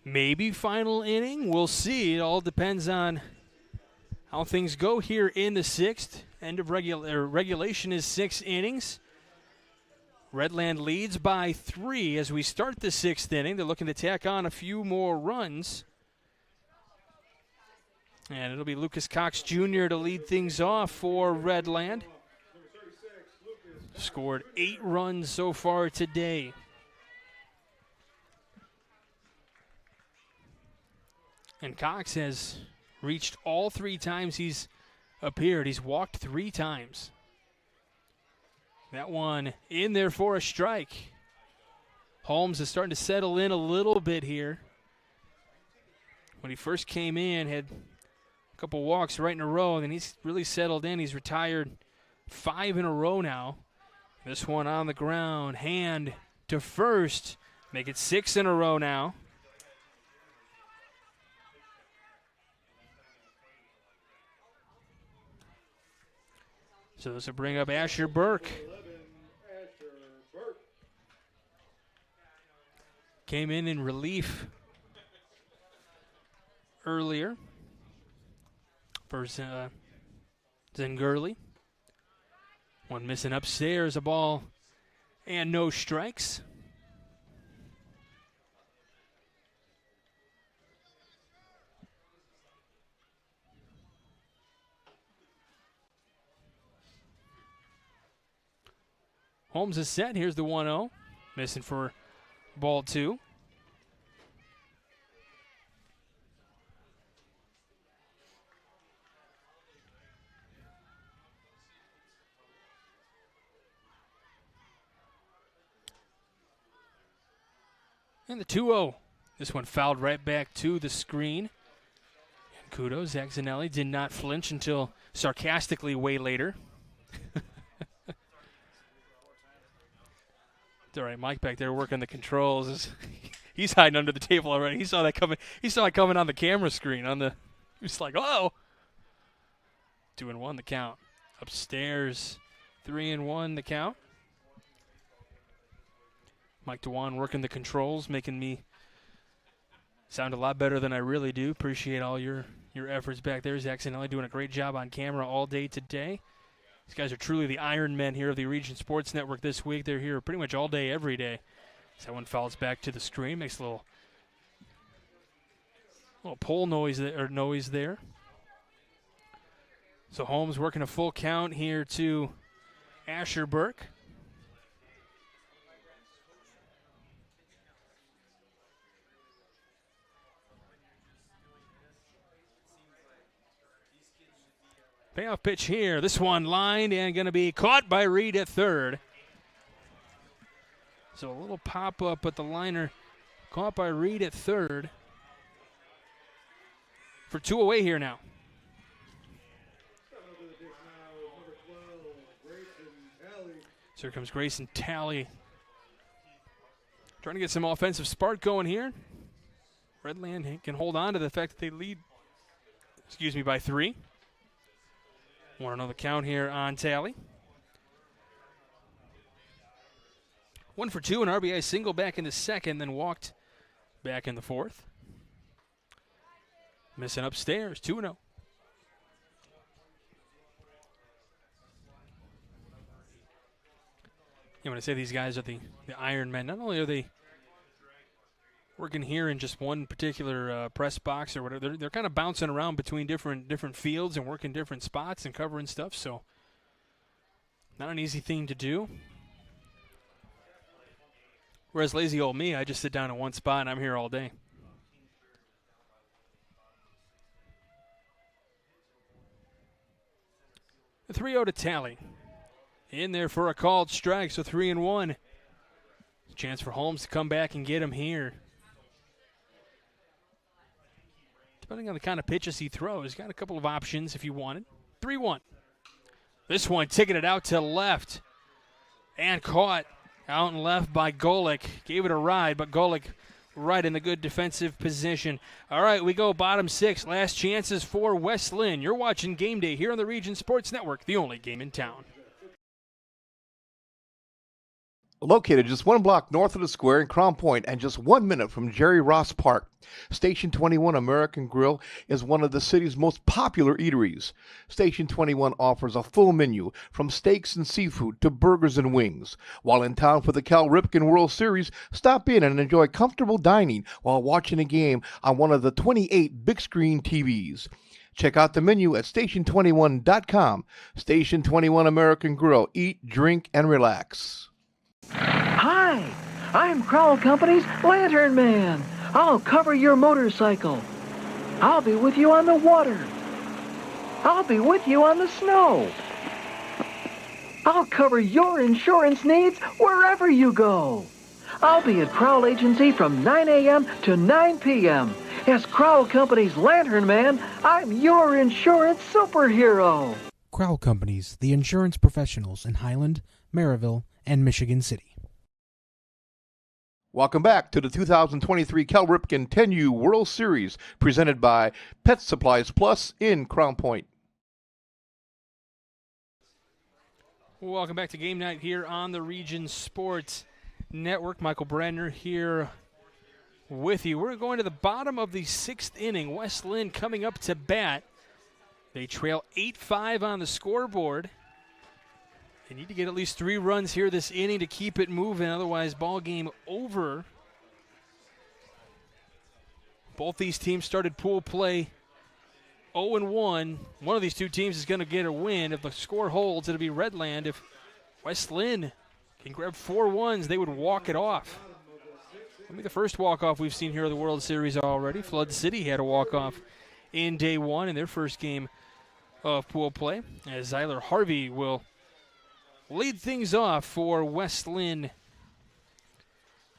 maybe final inning. We'll see. It all depends on how things go here in the 6th. End of regulation is 6 innings. Redland leads by 3 as we start the 6th inning. They're looking to tack on a few more runs. And it'll be Lucas Cox Jr. to lead things off for Redland. Scored 8 runs so far today. And Cox has reached all 3 times he's appeared. He's walked 3 times. That one in there for a strike. Holmes is starting to settle in a little bit here. When he first came in, had a couple walks right in a row, and then he's really settled in. He's retired 5 in a row now. This one on the ground, hand to first. Make it 6 in a row now. So this will bring up Asher Burke. Came in relief earlier for Zengurley. One missing upstairs, a ball and no strikes. Holmes is set. Here's the 1-0. Missing for ball 2. And the 2-0. This one fouled right back to the screen. And kudos, Zach Zanelli did not flinch until sarcastically way later. It's all right, Mike back there working the controls. He's hiding under the table already. He saw that coming. He saw it coming on the camera screen. He was like, oh. 2-1 the count. Upstairs, 3-1 the count. Mike DeWan working the controls, making me sound a lot better than I really do. Appreciate all your efforts back there. Zach Zanelli doing a great job on camera all day today. These guys are truly the Iron Men here of the Region Sports Network this week. They're here pretty much all day, every day. So that one fouls back to the screen, makes a little pole noise there. So Holmes working a full count here to Asher Burke. Payoff pitch here. This one lined and going to be caught by Reed at third. So a little pop-up, but the liner caught by Reed at third. For 2 away here now. So here comes Grayson Talley. Trying to get some offensive spark going here. Redland can hold on to the fact that they lead, by 3. 1-0 the count here on Talley. 1 for 2, an RBI single back in the second, then walked back in the fourth. Missing upstairs, 2-0. When I say these guys are the Iron Men, not only are they working here in just one particular press box or whatever, they're kind of bouncing around between different fields and working different spots and covering stuff, so not an easy thing to do. Whereas lazy old me, I just sit down in one spot and I'm here all day. The 3-0 to Talley. In there for a called strike, so 3-1. Chance for Holmes to come back and get him here. Depending on the kind of pitches he throws, he's got a couple of options if you wanted. 3-1. This one taking it out to left. And caught out and left by Golick. Gave it a ride, but Golick right in the good defensive position. All right, we go bottom 6. Last chances for Westlin. You're watching Game Day here on the Region Sports Network, the only game in town. Located just one block north of the square in Crown Point and just 1 minute from Jerry Ross Park, Station 21 American Grill is one of the city's most popular eateries. Station 21 offers a full menu from steaks and seafood to burgers and wings. While in town for the Cal Ripken World Series, stop in and enjoy comfortable dining while watching a game on one of the 28 big screen TVs. Check out the menu at station21.com. Station 21 American Grill. Eat, drink, and relax. Hi, I'm Crowell Company's Lantern Man. I'll cover your motorcycle. I'll be with you on the water. I'll be with you on the snow. I'll cover your insurance needs wherever you go. I'll be at Crowell Agency from 9 a.m. to 9 p.m. As Crowell Company's Lantern Man, I'm your insurance superhero. Crowell Companies, the insurance professionals in Highland, Maryville, and Michigan City. Welcome back to the 2023 Cal Ripken 10U World Series, presented by Pet Supplies Plus in Crown Point. Welcome back to Game Night here on the Region Sports Network. Michael Brenner here with you. We're going to the bottom of the sixth inning. Westlin coming up to bat. They trail 8-5 on the scoreboard. They need to get at least 3 runs here this inning to keep it moving, otherwise ball game over. Both these teams started pool play 0-1. One of these two teams is going to get a win. If the score holds, it'll be Redland. If Westlin can grab 4 ones, they would walk it off. That'll be the first walk-off we've seen here in the World Series already. Flood City had a walk-off in day 1 in their first game of pool play, as Zyler Harvey will lead things off for Westlin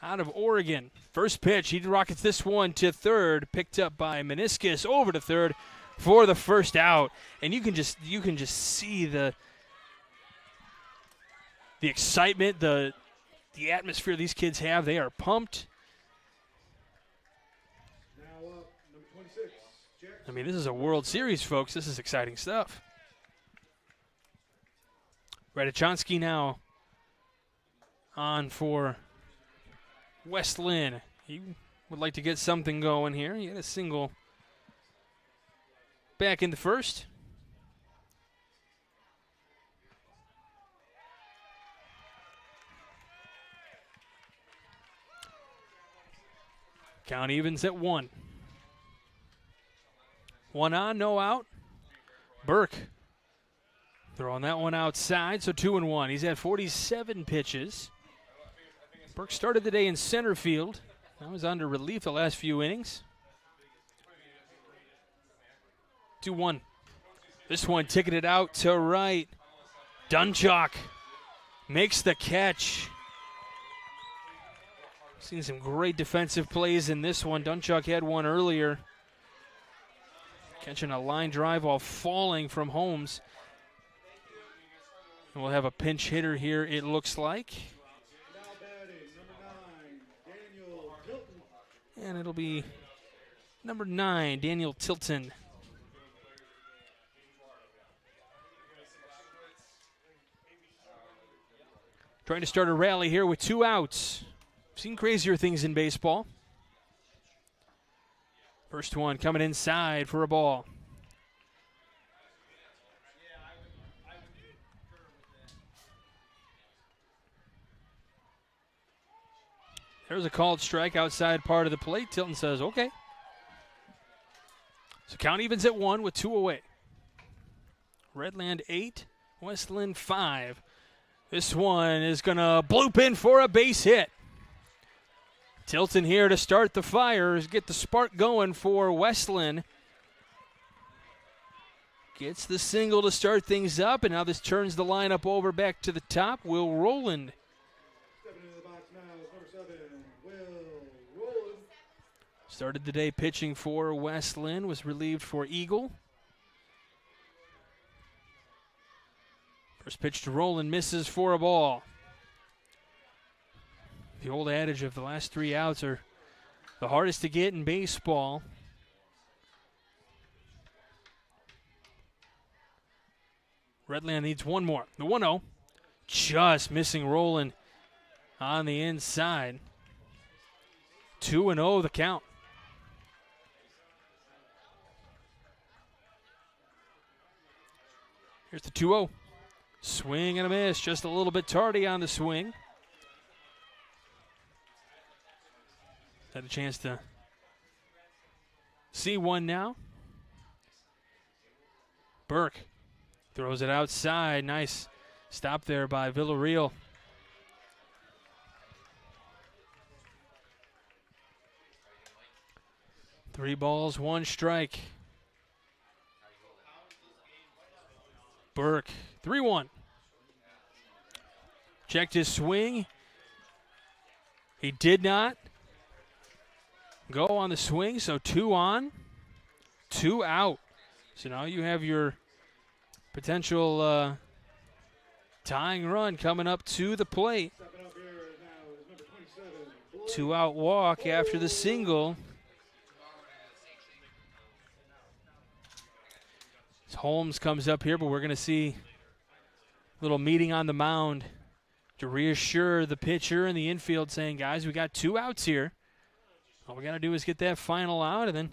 out of Oregon. First pitch, he rockets this one to third, picked up by Meniscus over to third for the first out. And you can just see the excitement, the atmosphere these kids have. They are pumped. Now up, number 26, Jack. I mean, this is a World Series, folks. This is exciting stuff. Radachonsky now on for Westlin. He would like to get something going here. He had a single back in the first. Count evens at 1. 1 on, no out. Burke throwing that one outside, so 2-1. He's had 47 pitches. Burke started the day in center field. That was under relief the last few innings. 2-1. This one ticketed out to right. Dunchak makes the catch. Seen some great defensive plays in this one. Dunchak had one earlier, catching a line drive while falling from Holmes. And we'll have a pinch hitter here, it looks like. Now batting, number 9, Daniel Tilton. And it'll be number 9, Daniel Tilton. Trying to start a rally here with 2 outs. Seen crazier things in baseball. First one coming inside for a ball. There's a called strike outside part of the plate. Tilton says, okay. So count evens at 1 with 2 away. Redland 8, Westlin 5. This one is going to bloop in for a base hit. Tilton here to start the fires, get the spark going for Westlin. Gets the single to start things up, and now this turns the lineup over back to the top. Will Rowland. Stepping into the box now is number 7, Will Rowland. Started the day pitching for Westlin, was relieved for Eagle. First pitch to Rowland, misses for a ball. The old adage of the last 3 outs are the hardest to get in baseball. Redland needs one more. The 1-0, just missing Rowland on the inside. 2-0 the count. Here's the 2-0. Swing and a miss. Just a little bit tardy on the swing. Had a chance to see one now. Burke throws it outside. Nice stop there by Villarreal. Three balls, one strike. Burke, 3-1. Checked his swing. He did not go on the swing, so 2 on, 2 out. So now you have your potential tying run coming up to the plate. 2 out walk after the single. Holmes comes up here, but we're going to see a little meeting on the mound to reassure the pitcher and the infield, saying, guys, we got 2 outs here. All we got to do is get that final out. And then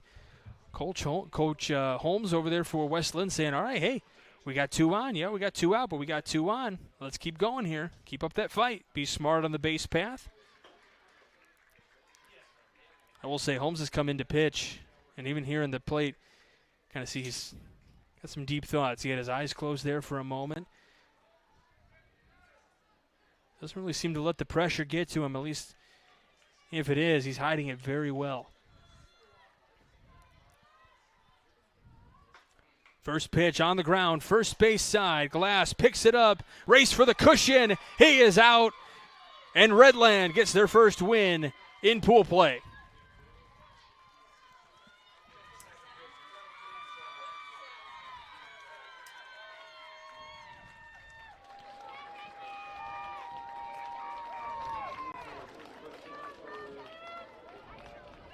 Coach Holmes over there for Westlin saying, all right, hey, we got 2 on. Yeah, we got 2 out, but we got 2 on. Let's keep going here. Keep up that fight. Be smart on the base path. I will say Holmes has come in to pitch, and even here in the plate, kind of see he's got some deep thoughts. He had his eyes closed there for a moment. Doesn't really seem to let the pressure get to him, at least if it is, he's hiding it very well. First pitch on the ground, first base side. Glass picks it up, race for the cushion. He is out, and Redland gets their first win in pool play.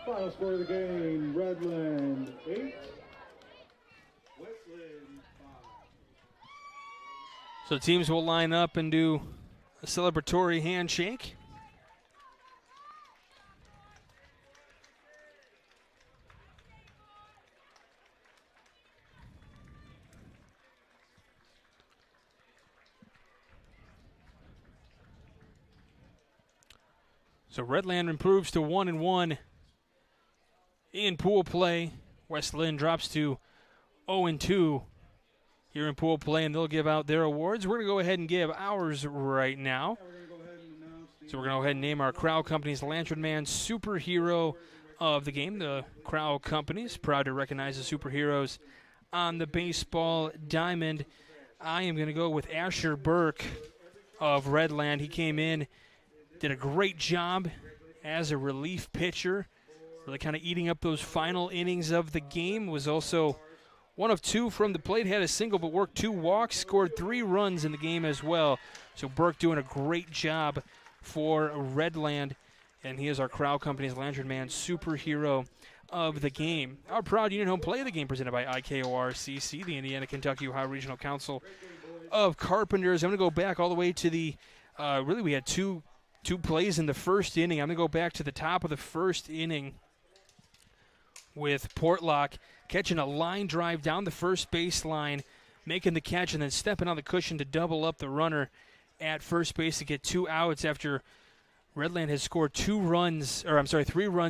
Final score of the game, Redland 8, Westlin 5. So teams will line up and do a celebratory handshake. So Redland improves to 1-1 in pool play. Westlin drops to 0-2 here in pool play, and they'll give out their awards. We're going to go ahead and give ours right now. So we're going to go ahead and name our Crowd Companies Lantern Man Superhero of the game. The Crowd Companies, proud to recognize the superheroes on the baseball diamond. I am going to go with Asher Burke of Redland. He came in, did a great job as a relief pitcher, really kind of eating up those final innings of the game. Was also 1 of 2 from the plate, had a single but worked 2 walks, scored 3 runs in the game as well. So Burke doing a great job for Redland, and he is our Crowd Company's Lantern Man Superhero of the game. Our proud unit home play of the game presented by IKORCC, the Indiana Kentucky Ohio Regional Council of Carpenters. I'm going to go back all the way to the, really we had two plays in the first inning. I'm going to go back to the top of the first inning with Portlock catching a line drive down the first baseline, making the catch, and then stepping on the cushion to double up the runner at first base to get 2 outs after Redland has scored 3 runs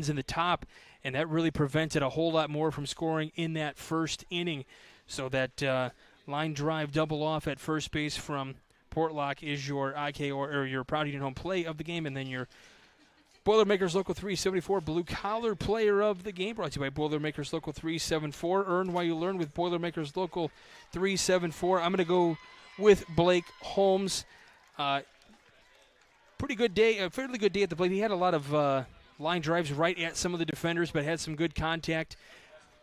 in the top, and that really prevented a whole lot more from scoring in that first inning. So that line drive double off at first base from Portlock is your or your proud unit home play of the game, and then your Boilermakers Local 374 Blue Collar Player of the Game, brought to you by Boilermakers Local 374. Earn while you learn with Boilermakers Local 374. I'm going to go with Blake Holmes. Pretty good day, a fairly good day at the plate. He had a lot of line drives right at some of the defenders, but had some good contact.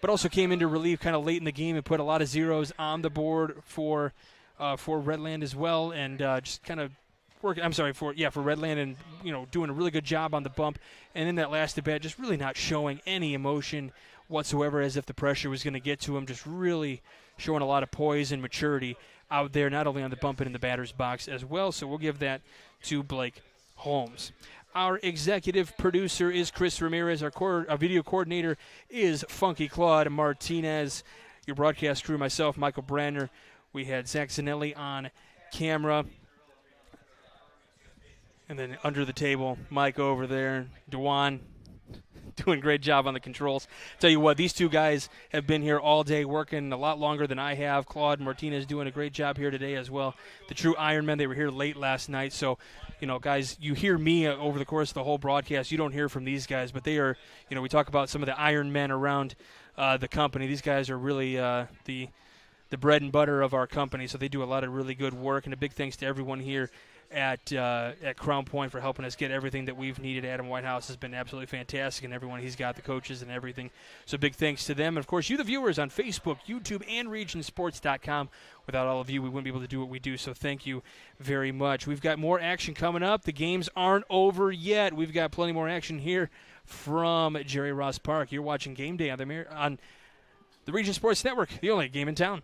But also came into relief kind of late in the game and put a lot of zeros on the board for Redland as well, and just kind of working. For Redland, and doing a really good job on the bump. And in that last at bat, just really not showing any emotion whatsoever, as if the pressure was going to get to him. Just really showing a lot of poise and maturity out there, not only on the bump but in the batter's box as well. So we'll give that to Blake homes. Our executive producer is Chris Ramirez. Our video coordinator is Funky Claude Martinez. Your broadcast crew, myself, Michael Brandner. We had Zach Zanelli on camera. And then under the table, Mike over there, Dewan, doing a great job on the controls. Tell you what, these two guys have been here all day working a lot longer than I have. Claude Martinez doing a great job here today as well. The true Ironmen, they were here late last night. So, guys, you hear me over the course of the whole broadcast. You don't hear from these guys, but they are, we talk about some of the Ironmen around the company. These guys are really the bread and butter of our company, so they do a lot of really good work. And a big thanks to everyone here at Crown Point for helping us get everything that we've needed. Adam Whitehouse has been absolutely fantastic, and everyone he's got, the coaches and everything. So big thanks to them. And, of course, you, the viewers, on Facebook, YouTube, and regionsports.com. Without all of you, we wouldn't be able to do what we do, so thank you very much. We've got more action coming up. The games aren't over yet. We've got plenty more action here from Jerry Ross Park. You're watching Game Day on the Region Sports Network, the only game in town.